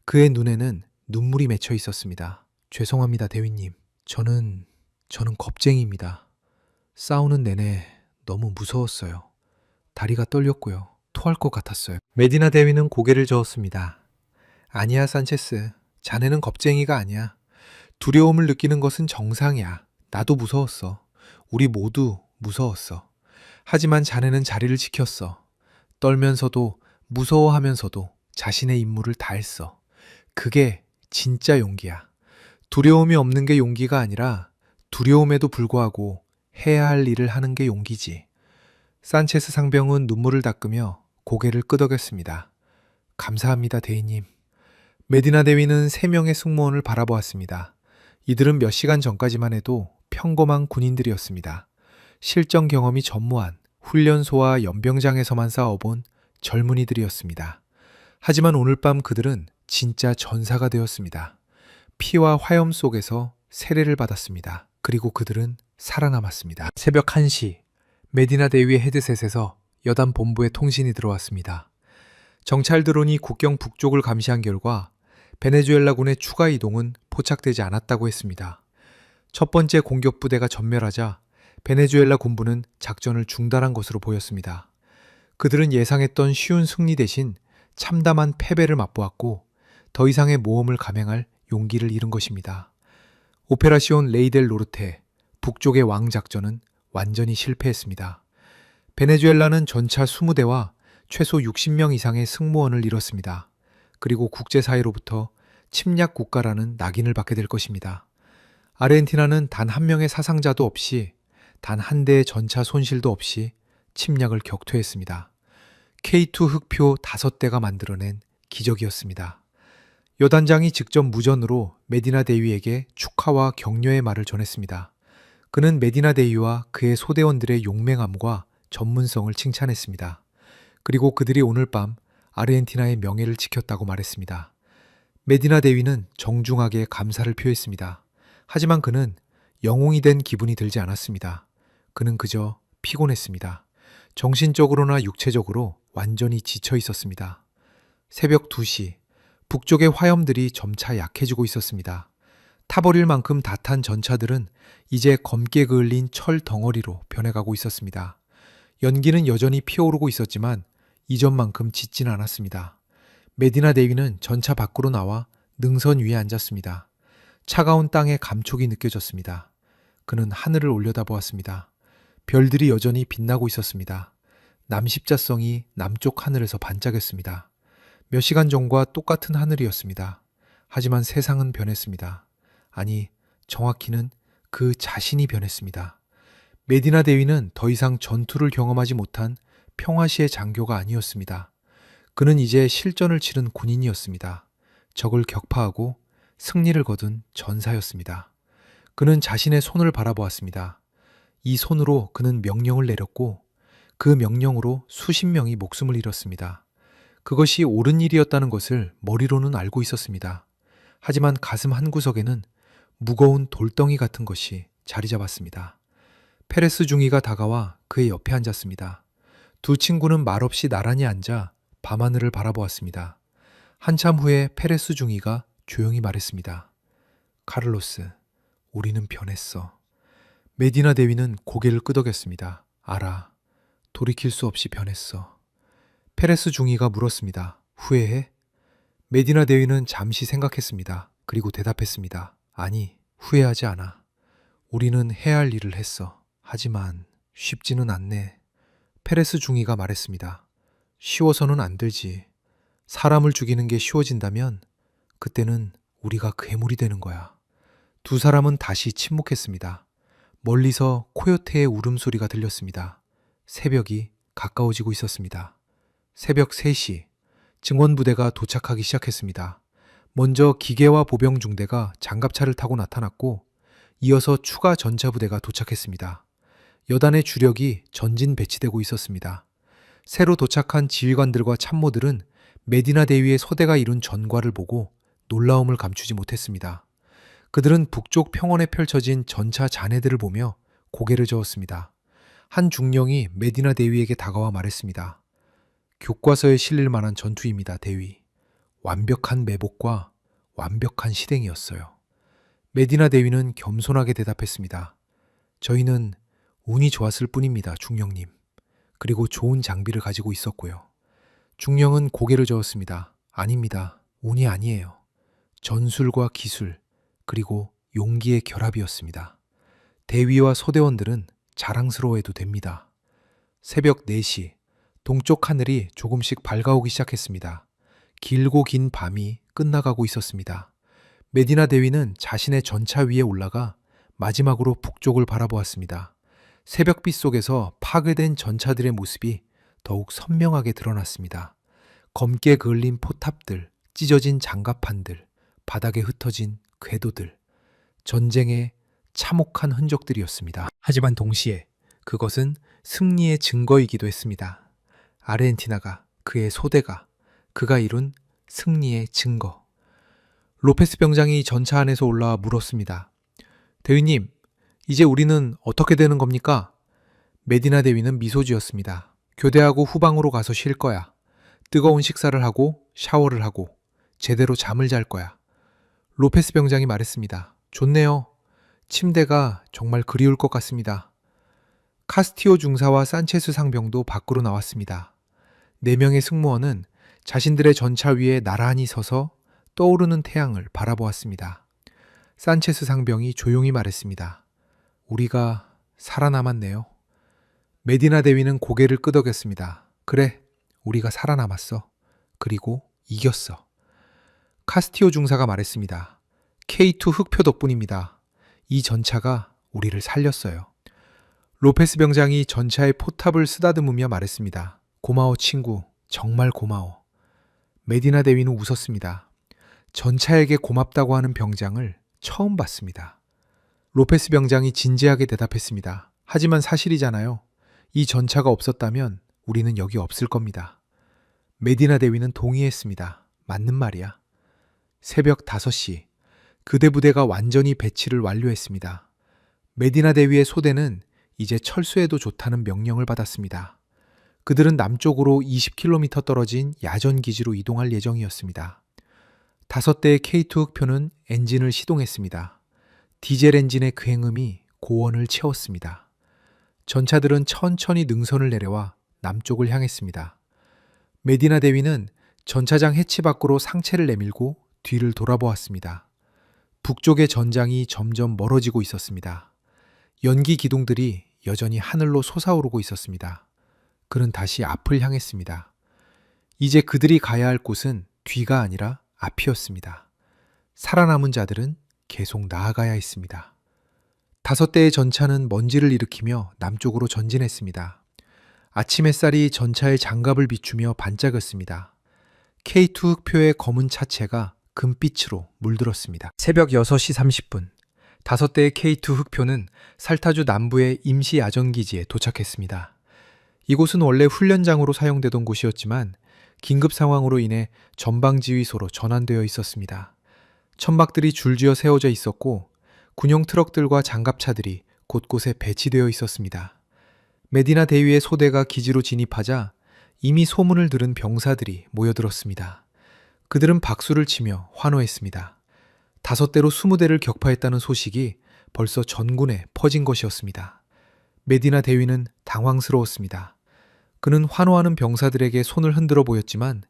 그의 눈에는 눈물이 맺혀 있었습니다. 죄송합니다, 대위님. 저는 겁쟁이입니다. 싸우는 내내 너무 무서웠어요. 다리가 떨렸고요. 토할 것 같았어요. 메디나 대위는 고개를 저었습니다. 아니야, 산체스. 자네는 겁쟁이가 아니야. 두려움을 느끼는 것은 정상이야. 나도 무서웠어. 우리 모두 무서웠어. 하지만 자네는 자리를 지켰어. 떨면서도 무서워하면서도 자신의 임무를 다했어. 그게 진짜 용기야. 두려움이 없는 게 용기가 아니라 두려움에도 불구하고 해야 할 일을 하는 게 용기지. 산체스 상병은 눈물을 닦으며 고개를 끄덕였습니다. 감사합니다, 대위님. 메디나 대위는 3명의 승무원을 바라보았습니다. 이들은 몇 시간 전까지만 해도 평범한 군인들이었습니다. 실전 경험이 전무한 훈련소와 연병장에서만 싸워본 젊은이들이었습니다. 하지만 오늘 밤 그들은 진짜 전사가 되었습니다. 피와 화염 속에서 세례를 받았습니다. 그리고 그들은 살아남았습니다. 새벽 1시, 메디나 대위의 헤드셋에서 여단 본부에 통신이 들어왔습니다. 정찰 드론이 국경 북쪽을 감시한 결과 베네수엘라군의 추가 이동은 포착되지 않았다고 했습니다. 첫 번째 공격 부대가 전멸하자 베네수엘라 군부는 작전을 중단한 것으로 보였습니다. 그들은 예상했던 쉬운 승리 대신 참담한 패배를 맛보았고 더 이상의 모험을 감행할 용기를 잃은 것입니다. 오페라시온 레이델 노르테, 북쪽의 왕 작전은 완전히 실패했습니다. 베네수엘라는 전차 20대와 최소 60명 이상의 승무원을 잃었습니다. 그리고 국제사회로부터 침략 국가라는 낙인을 받게 될 것입니다. 아르헨티나는 단 한 명의 사상자도 없이 단 한 대의 전차 손실도 없이 침략을 격퇴했습니다. K2 흑표 5대가 만들어낸 기적이었습니다. 여단장이 직접 무전으로 메디나 대위에게 축하와 격려의 말을 전했습니다. 그는 메디나 대위와 그의 소대원들의 용맹함과 전문성을 칭찬했습니다. 그리고 그들이 오늘 밤 아르헨티나의 명예를 지켰다고 말했습니다. 메디나 대위는 정중하게 감사를 표했습니다. 하지만 그는 영웅이 된 기분이 들지 않았습니다. 그는 그저 피곤했습니다. 정신적으로나 육체적으로 완전히 지쳐 있었습니다. 새벽 2시, 북쪽의 화염들이 점차 약해지고 있었습니다. 타버릴 만큼 다 탄 전차들은 이제 검게 그을린 철 덩어리로 변해가고 있었습니다. 연기는 여전히 피어오르고 있었지만 이전만큼 짙진 않았습니다. 메디나 대위는 전차 밖으로 나와 능선 위에 앉았습니다. 차가운 땅의 감촉이 느껴졌습니다. 그는 하늘을 올려다보았습니다. 별들이 여전히 빛나고 있었습니다. 남십자성이 남쪽 하늘에서 반짝였습니다. 몇 시간 전과 똑같은 하늘이었습니다. 하지만 세상은 변했습니다. 아니, 정확히는 그 자신이 변했습니다. 메디나 대위는 더 이상 전투를 경험하지 못한 평화시의 장교가 아니었습니다. 그는 이제 실전을 치른 군인이었습니다. 적을 격파하고 승리를 거둔 전사였습니다. 그는 자신의 손을 바라보았습니다. 이 손으로 그는 명령을 내렸고 그 명령으로 수십 명이 목숨을 잃었습니다. 그것이 옳은 일이었다는 것을 머리로는 알고 있었습니다. 하지만 가슴 한구석에는 무거운 돌덩이 같은 것이 자리 잡았습니다. 페레스 중위가 다가와 그의 옆에 앉았습니다. 두 친구는 말없이 나란히 앉아 밤하늘을 바라보았습니다. 한참 후에 페레스 중위가 조용히 말했습니다. 카를로스, 우리는 변했어. 메디나 대위는 고개를 끄덕였습니다. 알아. 돌이킬 수 없이 변했어. 페레스 중위가 물었습니다. 후회해? 메디나 대위는 잠시 생각했습니다. 그리고 대답했습니다. 아니, 후회하지 않아. 우리는 해야 할 일을 했어. 하지만 쉽지는 않네. 페레스 중위가 말했습니다. 쉬워서는 안 되지. 사람을 죽이는 게 쉬워진다면 그때는 우리가 괴물이 되는 거야. 두 사람은 다시 침묵했습니다. 멀리서 코요테의 울음소리가 들렸습니다. 새벽이 가까워지고 있었습니다. 새벽 3시, 증원부대가 도착하기 시작했습니다. 먼저 기계화 보병 중대가 장갑차를 타고 나타났고 이어서 추가 전차부대가 도착했습니다. 여단의 주력이 전진 배치되고 있었습니다. 새로 도착한 지휘관들과 참모들은 메디나 대위의 소대가 이룬 전과를 보고 놀라움을 감추지 못했습니다. 그들은 북쪽 평원에 펼쳐진 전차 잔해들을 보며 고개를 저었습니다. 한 중령이 메디나 대위에게 다가와 말했습니다. 교과서에 실릴 만한 전투입니다, 대위. 완벽한 매복과 완벽한 실행이었어요. 메디나 대위는 겸손하게 대답했습니다. 저희는 운이 좋았을 뿐입니다, 중령님. 그리고 좋은 장비를 가지고 있었고요. 중령은 고개를 저었습니다. 아닙니다. 운이 아니에요. 전술과 기술, 그리고 용기의 결합이었습니다. 대위와 소대원들은 자랑스러워해도 됩니다. 새벽 4시, 동쪽 하늘이 조금씩 밝아오기 시작했습니다. 길고 긴 밤이 끝나가고 있었습니다. 메디나 대위는 자신의 전차 위에 올라가 마지막으로 북쪽을 바라보았습니다. 새벽빛 속에서 파괴된 전차들의 모습이 더욱 선명하게 드러났습니다. 검게 그을린 포탑들, 찢어진 장갑판들, 바닥에 흩어진 궤도들, 전쟁의 참혹한 흔적들이었습니다. 하지만 동시에 그것은 승리의 증거이기도 했습니다. 아르헨티나가, 그의 소대가, 그가 이룬 승리의 증거. 로페스 병장이 전차 안에서 올라와 물었습니다. 대위님, 이제 우리는 어떻게 되는 겁니까? 메디나 대위는 미소 지었습니다. 교대하고 후방으로 가서 쉴 거야. 뜨거운 식사를 하고 샤워를 하고 제대로 잠을 잘 거야. 로페스 병장이 말했습니다. 좋네요. 침대가 정말 그리울 것 같습니다. 카스티오 중사와 산체스 상병도 밖으로 나왔습니다. 4명의 승무원은 자신들의 전차 위에 나란히 서서 떠오르는 태양을 바라보았습니다. 산체스 상병이 조용히 말했습니다. 우리가 살아남았네요. 메디나 대위는 고개를 끄덕였습니다. 그래, 우리가 살아남았어. 그리고 이겼어. 카스티오 중사가 말했습니다. K2 흑표 덕분입니다. 이 전차가 우리를 살렸어요. 로페스 병장이 전차의 포탑을 쓰다듬으며 말했습니다. 고마워 친구, 정말 고마워. 메디나 대위는 웃었습니다. 전차에게 고맙다고 하는 병장을 처음 봤습니다. 로페스 병장이 진지하게 대답했습니다. 하지만 사실이잖아요. 이 전차가 없었다면 우리는 여기 없을 겁니다. 메디나 대위는 동의했습니다. 맞는 말이야. 새벽 5시, 그대 부대가 완전히 배치를 완료했습니다. 메디나 대위의 소대는 이제 철수해도 좋다는 명령을 받았습니다. 그들은 남쪽으로 20km 떨어진 야전 기지로 이동할 예정이었습니다. 5대의 K2 흑표는 엔진을 시동했습니다. 디젤 엔진의 굉음이 고원을 채웠습니다. 전차들은 천천히 능선을 내려와 남쪽을 향했습니다. 메디나 대위는 전차장 해치 밖으로 상체를 내밀고 뒤를 돌아보았습니다. 북쪽의 전장이 점점 멀어지고 있었습니다. 연기 기둥들이 여전히 하늘로 솟아오르고 있었습니다. 그는 다시 앞을 향했습니다. 이제 그들이 가야 할 곳은 뒤가 아니라 앞이었습니다. 살아남은 자들은 계속 나아가야 했습니다. 5대의 전차는 먼지를 일으키며 남쪽으로 전진했습니다. 아침 햇살이 전차의 장갑을 비추며 반짝였습니다. K2 흑표의 검은 차체가 금빛으로 물들었습니다. 새벽 6시 30분, 5대의 K2 흑표는 살타주 남부의 임시 야전기지에 도착했습니다. 이곳은 원래 훈련장으로 사용되던 곳이었지만 긴급 상황으로 인해 전방지휘소로 전환되어 있었습니다. 천막들이 줄지어 세워져 있었고 군용 트럭들과 장갑차들이 곳곳에 배치되어 있었습니다. 메디나 대위의 소대가 기지로 진입하자 이미 소문을 들은 병사들이 모여들었습니다. 그들은 박수를 치며 환호했습니다. 5대로 20대를 격파했다는 소식이 벌써 전군에 퍼진 것이었습니다. 메디나 대위는 당황스러웠습니다. 그는 환호하는 병사들에게 손을 흔들어 보였지만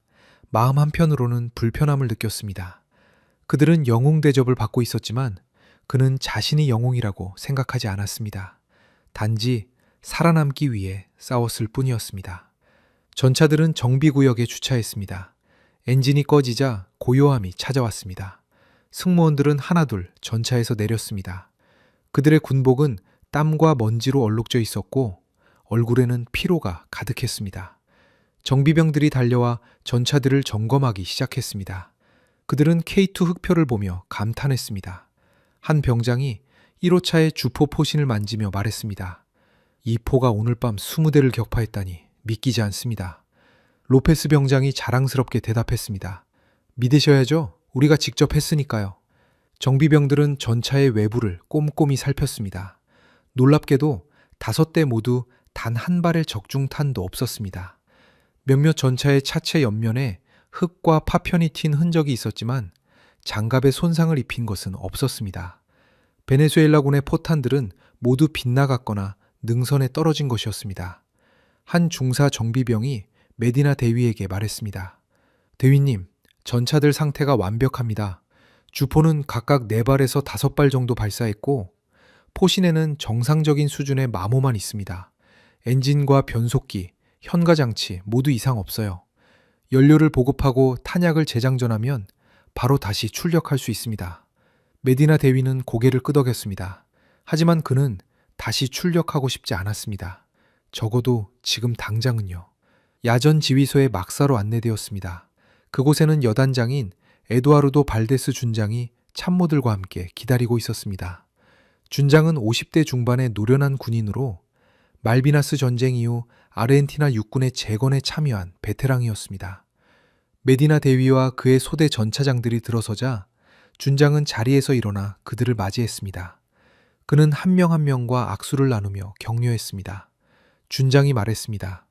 마음 한편으로는 불편함을 느꼈습니다. 그들은 영웅 대접을 받고 있었지만 그는 자신이 영웅이라고 생각하지 않았습니다. 단지 살아남기 위해 싸웠을 뿐이었습니다. 전차들은 정비구역에 주차했습니다. 엔진이 꺼지자 고요함이 찾아왔습니다. 승무원들은 하나둘 전차에서 내렸습니다. 그들의 군복은 땀과 먼지로 얼룩져 있었고 얼굴에는 피로가 가득했습니다. 정비병들이 달려와 전차들을 점검하기 시작했습니다. 그들은 K2 흑표를 보며 감탄했습니다. 한 병장이 1호차의 주포 포신을 만지며 말했습니다. 이 포가 오늘 밤 20대를 격파했다니 믿기지 않습니다. 로페스 병장이 자랑스럽게 대답했습니다. 믿으셔야죠. 우리가 직접 했으니까요. 정비병들은 전차의 외부를 꼼꼼히 살폈습니다. 놀랍게도 5대 모두 단 한 발의 적중탄도 없었습니다. 몇몇 전차의 차체 옆면에 흙과 파편이 튄 흔적이 있었지만 장갑에 손상을 입힌 것은 없었습니다. 베네수엘라군의 포탄들은 모두 빗나갔거나 능선에 떨어진 것이었습니다. 한 중사 정비병이 메디나 대위에게 말했습니다. 대위님, 전차들 상태가 완벽합니다. 주포는 각각 4발에서 5발 정도 발사했고 포신에는 정상적인 수준의 마모만 있습니다. 엔진과 변속기, 현가장치 모두 이상 없어요. 연료를 보급하고 탄약을 재장전하면 바로 다시 출력할 수 있습니다. 메디나 대위는 고개를 끄덕였습니다. 하지만 그는 다시 출력하고 싶지 않았습니다. 적어도 지금 당장은요. 야전 지휘소에 막사로 안내되었습니다. 그곳에는 여단장인 에두아르도 발데스 준장이 참모들과 함께 기다리고 있었습니다. 준장은 50대 중반의 노련한 군인으로 말비나스 전쟁 이후 아르헨티나 육군의 재건에 참여한 베테랑이었습니다. 메디나 대위와 그의 소대 전차장들이 들어서자 준장은 자리에서 일어나 그들을 맞이했습니다. 그는 한 명 한 명과 악수를 나누며 격려했습니다. 준장이 말했습니다.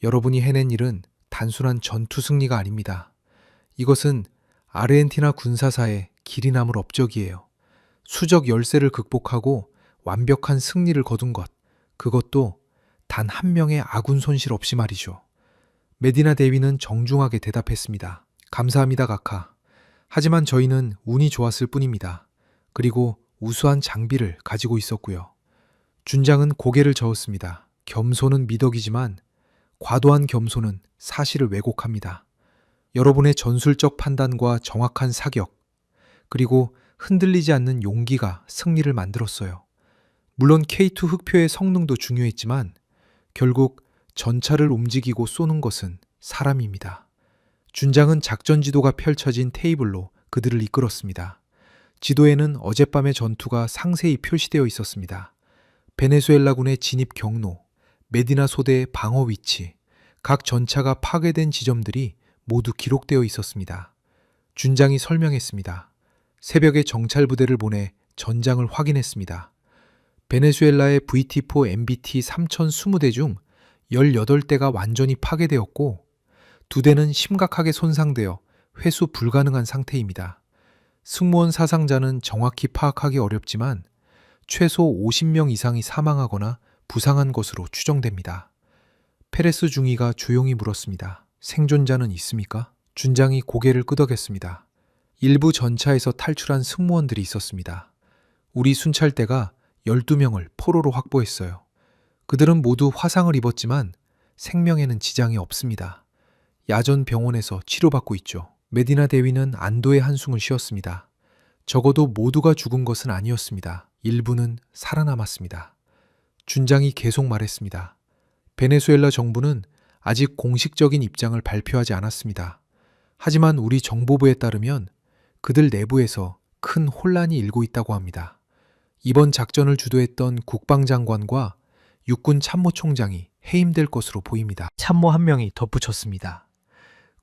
여러분이 해낸 일은 단순한 전투 승리가 아닙니다. 이것은 아르헨티나 군사사의 길이 남을 업적이에요. 수적 열세를 극복하고 완벽한 승리를 거둔 것, 그것도 단 한 명의 아군 손실 없이 말이죠. 메디나 대위는 정중하게 대답했습니다. 감사합니다, 각하. 하지만 저희는 운이 좋았을 뿐입니다. 그리고 우수한 장비를 가지고 있었고요. 준장은 고개를 저었습니다. 겸손은 미덕이지만 과도한 겸손은 사실을 왜곡합니다. 여러분의 전술적 판단과 정확한 사격, 그리고 흔들리지 않는 용기가 승리를 만들었어요. 물론 K2 흑표의 성능도 중요했지만 결국 전차를 움직이고 쏘는 것은 사람입니다. 준장은 작전 지도가 펼쳐진 테이블로 그들을 이끌었습니다. 지도에는 어젯밤의 전투가 상세히 표시되어 있었습니다. 베네수엘라군의 진입 경로, 메디나 소대의 방어 위치, 각 전차가 파괴된 지점들이 모두 기록되어 있었습니다. 준장이 설명했습니다. 새벽에 정찰 부대를 보내 전장을 확인했습니다. 베네수엘라의 VT4 MBT 3020대 중 18대가 완전히 파괴되었고 2대는 심각하게 손상되어 회수 불가능한 상태입니다. 승무원 사상자는 정확히 파악하기 어렵지만 최소 50명 이상이 사망하거나 부상한 것으로 추정됩니다. 페레스 중위가 조용히 물었습니다. 생존자는 있습니까? 준장이 고개를 끄덕였습니다. 일부 전차에서 탈출한 승무원들이 있었습니다. 우리 순찰대가 12명을 포로로 확보했어요. 그들은 모두 화상을 입었지만 생명에는 지장이 없습니다. 야전 병원에서 치료받고 있죠. 메디나 대위는 안도의 한숨을 쉬었습니다. 적어도 모두가 죽은 것은 아니었습니다. 일부는 살아남았습니다. 준장이 계속 말했습니다. 베네수엘라 정부는 아직 공식적인 입장을 발표하지 않았습니다. 하지만 우리 정보부에 따르면 그들 내부에서 큰 혼란이 일고 있다고 합니다. 이번 작전을 주도했던 국방장관과 육군 참모총장이 해임될 것으로 보입니다. 참모 한 명이 덧붙였습니다.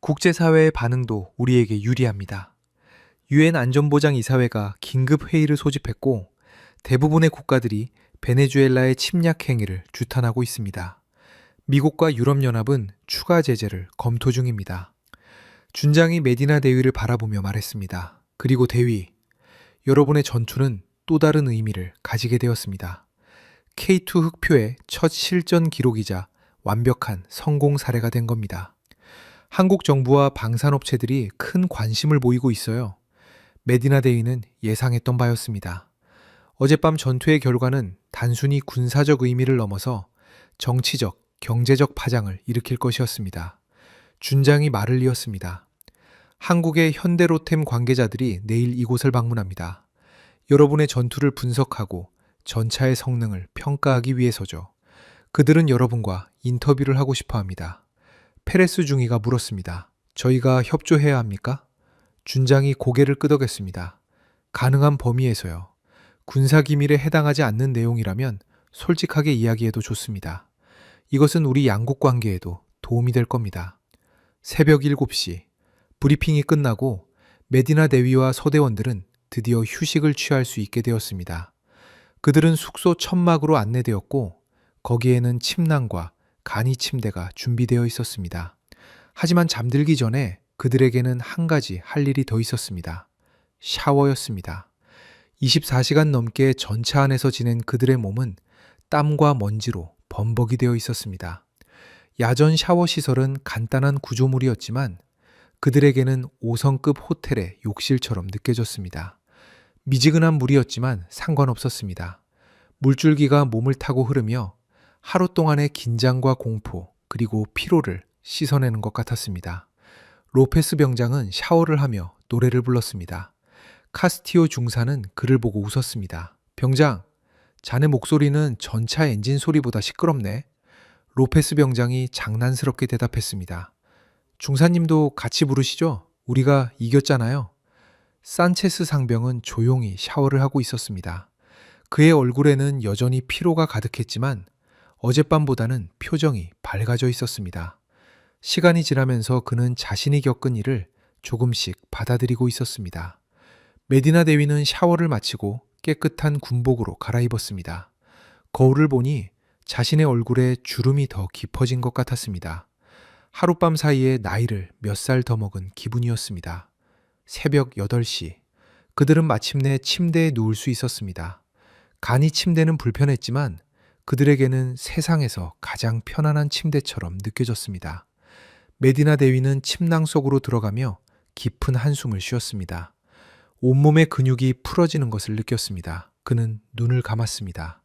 국제사회의 반응도 우리에게 유리합니다. 유엔 안전보장이사회가 긴급 회의를 소집했고 대부분의 국가들이 베네수엘라의 침략 행위를 규탄하고 있습니다. 미국과 유럽연합은 추가 제재를 검토 중입니다. 준장이 메디나 대위를 바라보며 말했습니다. 그리고 대위, 여러분의 전투는 또 다른 의미를 가지게 되었습니다. K2 흑표의 첫 실전 기록이자 완벽한 성공 사례가 된 겁니다. 한국 정부와 방산업체들이 큰 관심을 보이고 있어요. 메디나 대위는 예상했던 바였습니다. 어젯밤 전투의 결과는 단순히 군사적 의미를 넘어서 정치적, 경제적 파장을 일으킬 것이었습니다. 준장이 말을 이었습니다. 한국의 현대로템 관계자들이 내일 이곳을 방문합니다. 여러분의 전투를 분석하고 전차의 성능을 평가하기 위해서죠. 그들은 여러분과 인터뷰를 하고 싶어 합니다. 페레스 중위가 물었습니다. 저희가 협조해야 합니까? 준장이 고개를 끄덕였습니다. 가능한 범위에서요. 군사기밀에 해당하지 않는 내용이라면 솔직하게 이야기해도 좋습니다. 이것은 우리 양국 관계에도 도움이 될 겁니다. 새벽 7시, 브리핑이 끝나고 메디나 대위와 서대원들은 드디어 휴식을 취할 수 있게 되었습니다. 그들은 숙소 천막으로 안내되었고 거기에는 침낭과 간이 침대가 준비되어 있었습니다. 하지만 잠들기 전에 그들에게는 한 가지 할 일이 더 있었습니다. 샤워였습니다. 24시간 넘게 전차 안에서 지낸 그들의 몸은 땀과 먼지로 범벅이 되어 있었습니다. 야전 샤워 시설은 간단한 구조물이었지만 그들에게는 5성급 호텔의 욕실처럼 느껴졌습니다. 미지근한 물이었지만 상관없었습니다. 물줄기가 몸을 타고 흐르며 하루 동안의 긴장과 공포 그리고 피로를 씻어내는 것 같았습니다. 로페스 병장은 샤워를 하며 노래를 불렀습니다. 카스티오 중사는 그를 보고 웃었습니다. 병장, 자네 목소리는 전차 엔진 소리보다 시끄럽네. 로페스 병장이 장난스럽게 대답했습니다. 중사님도 같이 부르시죠? 우리가 이겼잖아요. 산체스 상병은 조용히 샤워를 하고 있었습니다. 그의 얼굴에는 여전히 피로가 가득했지만 어젯밤보다는 표정이 밝아져 있었습니다. 시간이 지나면서 그는 자신이 겪은 일을 조금씩 받아들이고 있었습니다. 메디나 대위는 샤워를 마치고 깨끗한 군복으로 갈아입었습니다. 거울을 보니 자신의 얼굴에 주름이 더 깊어진 것 같았습니다. 하룻밤 사이에 나이를 몇 살 더 먹은 기분이었습니다. 새벽 8시, 그들은 마침내 침대에 누울 수 있었습니다. 간이 침대는 불편했지만 그들에게는 세상에서 가장 편안한 침대처럼 느껴졌습니다. 메디나 대위는 침낭 속으로 들어가며 깊은 한숨을 쉬었습니다. 온몸의 근육이 풀어지는 것을 느꼈습니다. 그는 눈을 감았습니다.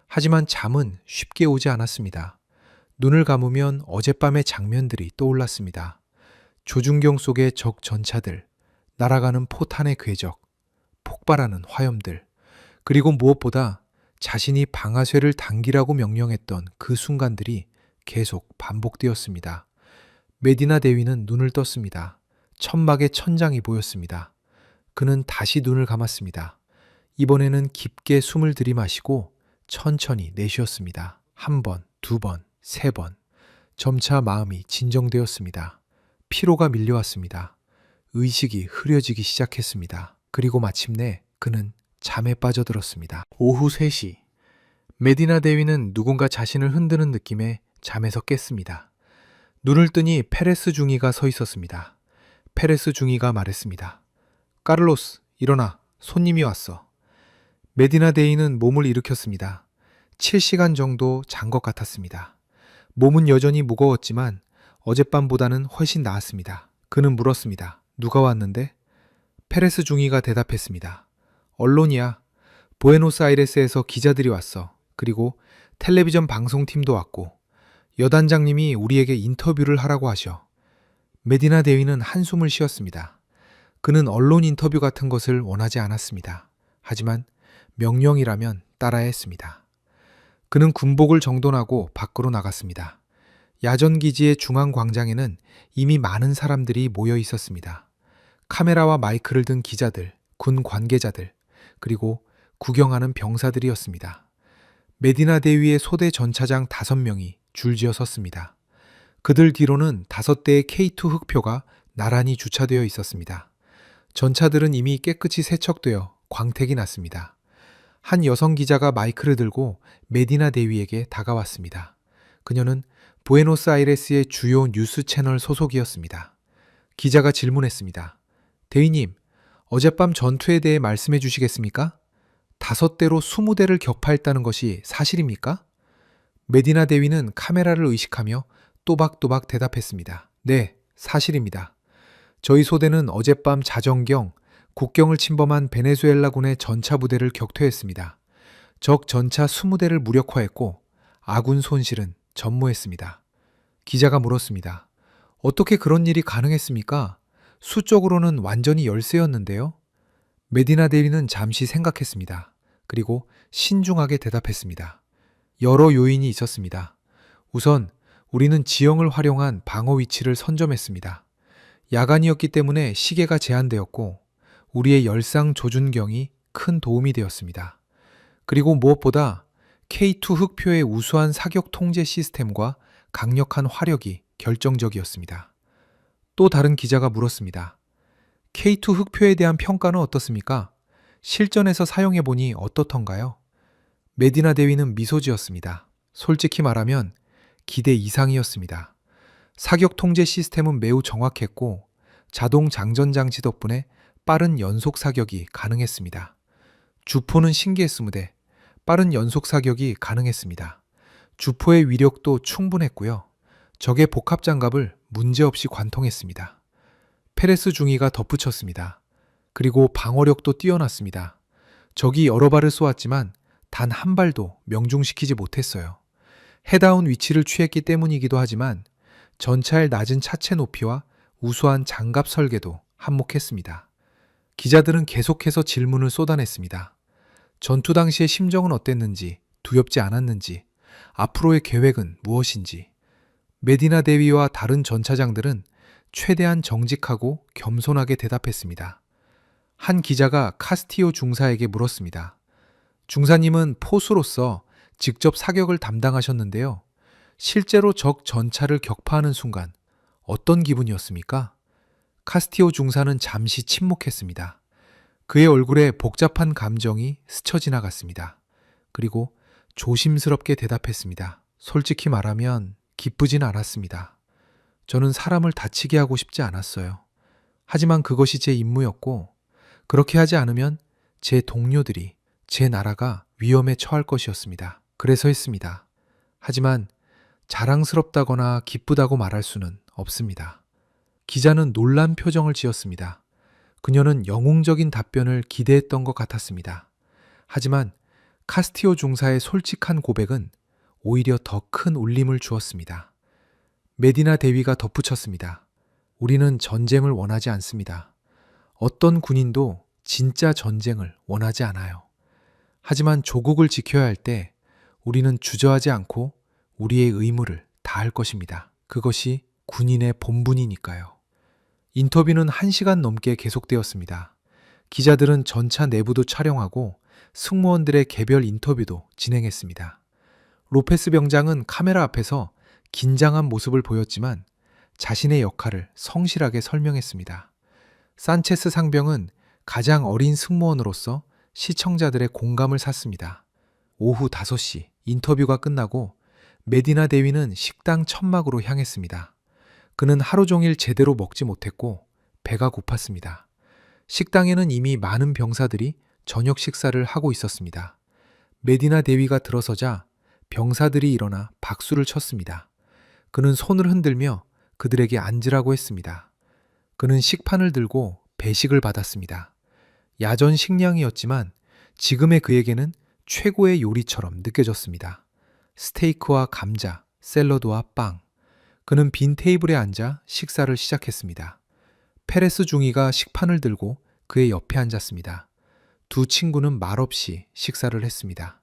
하지만 잠은 쉽게 오지 않았습니다. 눈을 감으면 어젯밤의 장면들이 떠올랐습니다. 조준경 속의 적 전차들, 날아가는 포탄의 궤적, 폭발하는 화염들, 그리고 무엇보다 자신이 방아쇠를 당기라고 명령했던 그 순간들이 계속 반복되었습니다. 메디나 대위는 눈을 떴습니다. 천막의 천장이 보였습니다. 그는 다시 눈을 감았습니다. 이번에는 깊게 숨을 들이마시고 천천히 내쉬었습니다. 1번, 2번, 3번. 점차 마음이 진정되었습니다. 피로가 밀려왔습니다. 의식이 흐려지기 시작했습니다. 그리고 마침내 그는 잠에 빠져들었습니다. 오후 3시. 메디나 대위는 누군가 자신을 흔드는 느낌에 잠에서 깼습니다. 눈을 뜨니 페레스 중위가 서 있었습니다. 페레스 중위가 말했습니다. 카를로스, 일어나. 손님이 왔어. 메디나 대위는 몸을 일으켰습니다. 7시간 정도 잔 것 같았습니다. 몸은 여전히 무거웠지만 어젯밤보다는 훨씬 나았습니다. 그는 물었습니다. 누가 왔는데? 페레스 중위가 대답했습니다. 언론이야. 부에노스아이레스에서 기자들이 왔어. 그리고 텔레비전 방송팀도 왔고 여단장님이 우리에게 인터뷰를 하라고 하셔. 메디나 대위는 한숨을 쉬었습니다. 그는 언론 인터뷰 같은 것을 원하지 않았습니다. 하지만 명령이라면 따라야 했습니다. 그는 군복을 정돈하고 밖으로 나갔습니다. 야전기지의 중앙광장에는 이미 많은 사람들이 모여 있었습니다. 카메라와 마이크를 든 기자들, 군 관계자들, 그리고 구경하는 병사들이었습니다. 메디나 대위의 소대 전차장 5명이 줄지어 섰습니다. 그들 뒤로는 5대의 K2 흑표가 나란히 주차되어 있었습니다. 전차들은 이미 깨끗이 세척되어 광택이 났습니다. 한 여성 기자가 마이크를 들고 메디나 대위에게 다가왔습니다. 그녀는 부에노스아이레스의 주요 뉴스 채널 소속이었습니다. 기자가 질문했습니다. 대위님, 어젯밤 전투에 대해 말씀해 주시겠습니까? 5대로 20대를 격파했다는 것이 사실입니까? 메디나 대위는 카메라를 의식하며 또박또박 대답했습니다. 네, 사실입니다. 저희 소대는 어젯밤 자정경 국경을 침범한 베네수엘라군의 전차 부대를 격퇴했습니다. 적 전차 20대를 무력화했고 아군 손실은 전무했습니다. 기자가 물었습니다. 어떻게 그런 일이 가능했습니까? 수적으로는 완전히 열세였는데요. 메디나 대위는 잠시 생각했습니다. 그리고 신중하게 대답했습니다. 여러 요인이 있었습니다. 우선 우리는 지형을 활용한 방어 위치를 선점했습니다. 야간이었기 때문에 시계가 제한되었고 우리의 열상 조준경이 큰 도움이 되었습니다. 그리고 무엇보다 K2 흑표의 우수한 사격 통제 시스템과 강력한 화력이 결정적이었습니다. 또 다른 기자가 물었습니다. K2 흑표에 대한 평가는 어떻습니까? 실전에서 사용해보니 어떻던가요? 메디나 대위는 미소 지었습니다. 솔직히 말하면 기대 이상이었습니다. 사격 통제 시스템은 매우 정확했고 자동 장전 장치 덕분에 빠른 연속 사격이 가능했습니다. 주포는 신기했으므대 빠른 연속 사격이 가능했습니다. 주포의 위력도 충분했고요. 적의 복합 장갑을 문제없이 관통했습니다. 페레스 중위가 덧붙였습니다. 그리고 방어력도 뛰어났습니다. 적이 여러 발을 쏘았지만 단 한 발도 명중시키지 못했어요. 해다운 위치를 취했기 때문이기도 하지만 전차의 낮은 차체 높이와 우수한 장갑 설계도 한몫했습니다. 기자들은 계속해서 질문을 쏟아냈습니다. 전투 당시의 심정은 어땠는지, 두렵지 않았는지, 앞으로의 계획은 무엇인지. 메디나 대위와 다른 전차장들은 최대한 정직하고 겸손하게 대답했습니다. 한 기자가 카스티오 중사에게 물었습니다. 중사님은 포수로서 직접 사격을 담당하셨는데요. 실제로 적 전차를 격파하는 순간 어떤 기분이었습니까? 카스티오 중사는 잠시 침묵했습니다. 그의 얼굴에 복잡한 감정이 스쳐 지나갔습니다. 그리고 조심스럽게 대답했습니다. 솔직히 말하면 기쁘진 않았습니다. 저는 사람을 다치게 하고 싶지 않았어요. 하지만 그것이 제 임무였고 그렇게 하지 않으면 제 동료들이, 제 나라가 위험에 처할 것이었습니다. 그래서 했습니다. 하지만 자랑스럽다거나 기쁘다고 말할 수는 없습니다. 기자는 놀란 표정을 지었습니다. 그녀는 영웅적인 답변을 기대했던 것 같았습니다. 하지만 카스티오 중사의 솔직한 고백은 오히려 더 큰 울림을 주었습니다. 메디나 대위가 덧붙였습니다. 우리는 전쟁을 원하지 않습니다. 어떤 군인도 진짜 전쟁을 원하지 않아요. 하지만 조국을 지켜야 할 때 우리는 주저하지 않고 우리의 의무를 다할 것입니다. 그것이 군인의 본분이니까요. 인터뷰는 1시간 넘게 계속되었습니다. 기자들은 전차 내부도 촬영하고 승무원들의 개별 인터뷰도 진행했습니다. 로페스 병장은 카메라 앞에서 긴장한 모습을 보였지만 자신의 역할을 성실하게 설명했습니다. 산체스 상병은 가장 어린 승무원으로서 시청자들의 공감을 샀습니다. 오후 5시 인터뷰가 끝나고 메디나 대위는 식당 천막으로 향했습니다. 그는 하루 종일 제대로 먹지 못했고 배가 고팠습니다. 식당에는 이미 많은 병사들이 저녁 식사를 하고 있었습니다. 메디나 대위가 들어서자 병사들이 일어나 박수를 쳤습니다. 그는 손을 흔들며 그들에게 앉으라고 했습니다. 그는 식판을 들고 배식을 받았습니다. 야전 식량이었지만 지금의 그에게는 최고의 요리처럼 느껴졌습니다. 스테이크와 감자, 샐러드와 빵. 그는 빈 테이블에 앉아 식사를 시작했습니다. 페레스 중위가 식판을 들고 그의 옆에 앉았습니다. 두 친구는 말없이 식사를 했습니다.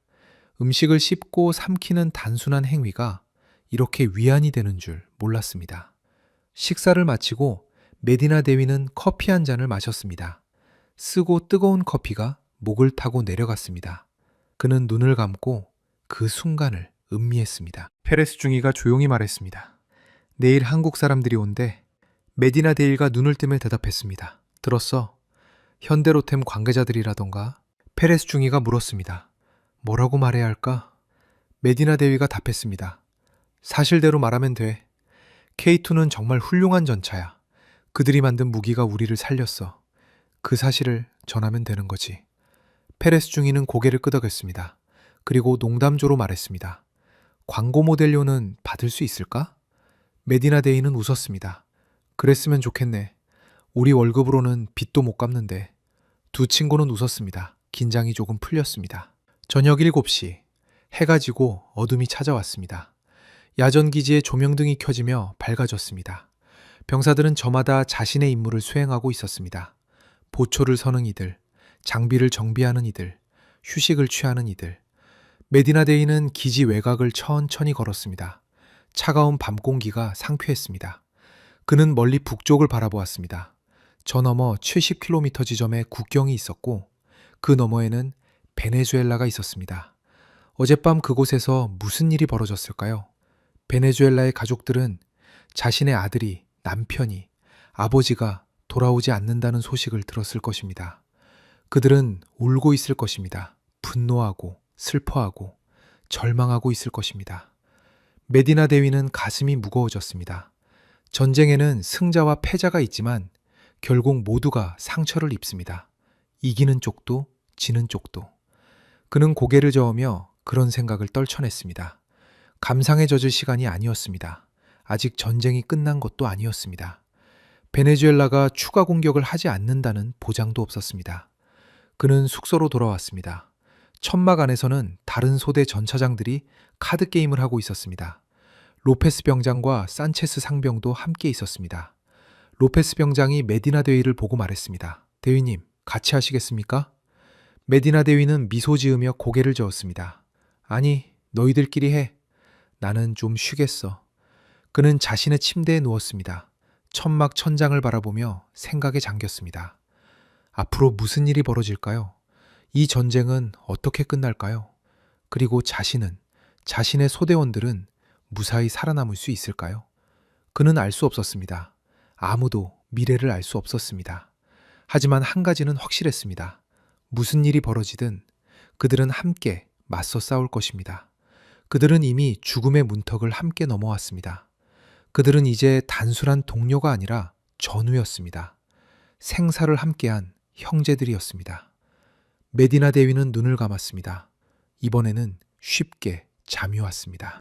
음식을 씹고 삼키는 단순한 행위가 이렇게 위안이 되는 줄 몰랐습니다. 식사를 마치고 메디나 대위는 커피 한 잔을 마셨습니다. 쓰고 뜨거운 커피가 목을 타고 내려갔습니다. 그는 눈을 감고 그 순간을 음미했습니다. 페레스 중이가 조용히 말했습니다. 내일 한국 사람들이 온대. 메디나 데일가 눈을 뜨며 대답했습니다. 들었어? 현대로템 관계자들이라던가? 페레스 중이가 물었습니다. 뭐라고 말해야 할까? 메디나 데위가 답했습니다. 사실대로 말하면 돼. K2는 정말 훌륭한 전차야. 그들이 만든 무기가 우리를 살렸어. 그 사실을 전하면 되는 거지. 페레스 중이는 고개를 끄덕였습니다. 그리고 농담조로 말했습니다. 광고 모델료는 받을 수 있을까? 메디나 데이는 웃었습니다. 그랬으면 좋겠네. 우리 월급으로는 빚도 못 갚는데. 두 친구는 웃었습니다. 긴장이 조금 풀렸습니다. 저녁 7시 해가 지고 어둠이 찾아왔습니다. 야전기지의 조명등이 켜지며 밝아졌습니다. 병사들은 저마다 자신의 임무를 수행하고 있었습니다. 보초를 서는 이들, 장비를 정비하는 이들, 휴식을 취하는 이들. 메디나 데이는 기지 외곽을 천천히 걸었습니다. 차가운 밤 공기가 상쾌했습니다. 그는 멀리 북쪽을 바라보았습니다. 저 너머 70km 지점에 국경이 있었고 그 너머에는 베네수엘라가 있었습니다. 어젯밤 그곳에서 무슨 일이 벌어졌을까요? 베네수엘라의 가족들은 자신의 아들이, 남편이, 아버지가 돌아오지 않는다는 소식을 들었을 것입니다. 그들은 울고 있을 것입니다. 분노하고 슬퍼하고 절망하고 있을 것입니다. 메디나 대위는 가슴이 무거워졌습니다. 전쟁에는 승자와 패자가 있지만 결국 모두가 상처를 입습니다. 이기는 쪽도 지는 쪽도. 그는 고개를 저으며 그런 생각을 떨쳐냈습니다. 감상에 젖을 시간이 아니었습니다. 아직 전쟁이 끝난 것도 아니었습니다. 베네수엘라가 추가 공격을 하지 않는다는 보장도 없었습니다. 그는 숙소로 돌아왔습니다. 천막 안에서는 다른 소대 전차장들이 카드게임을 하고 있었습니다. 로페스 병장과 산체스 상병도 함께 있었습니다. 로페스 병장이 메디나 대위를 보고 말했습니다. 대위님, 같이 하시겠습니까? 메디나 대위는 미소 지으며 고개를 저었습니다. 아니, 너희들끼리 해. 나는 좀 쉬겠어. 그는 자신의 침대에 누웠습니다. 천막 천장을 바라보며 생각에 잠겼습니다. 앞으로 무슨 일이 벌어질까요? 이 전쟁은 어떻게 끝날까요? 그리고 자신의 소대원들은 무사히 살아남을 수 있을까요? 그는 알 수 없었습니다. 아무도 미래를 알 수 없었습니다. 하지만 한 가지는 확실했습니다. 무슨 일이 벌어지든 그들은 함께 맞서 싸울 것입니다. 그들은 이미 죽음의 문턱을 함께 넘어왔습니다. 그들은 이제 단순한 동료가 아니라 전우였습니다. 생사를 함께한 형제들이었습니다. 메디나 대위는 눈을 감았습니다. 이번에는 쉽게 잠이 왔습니다.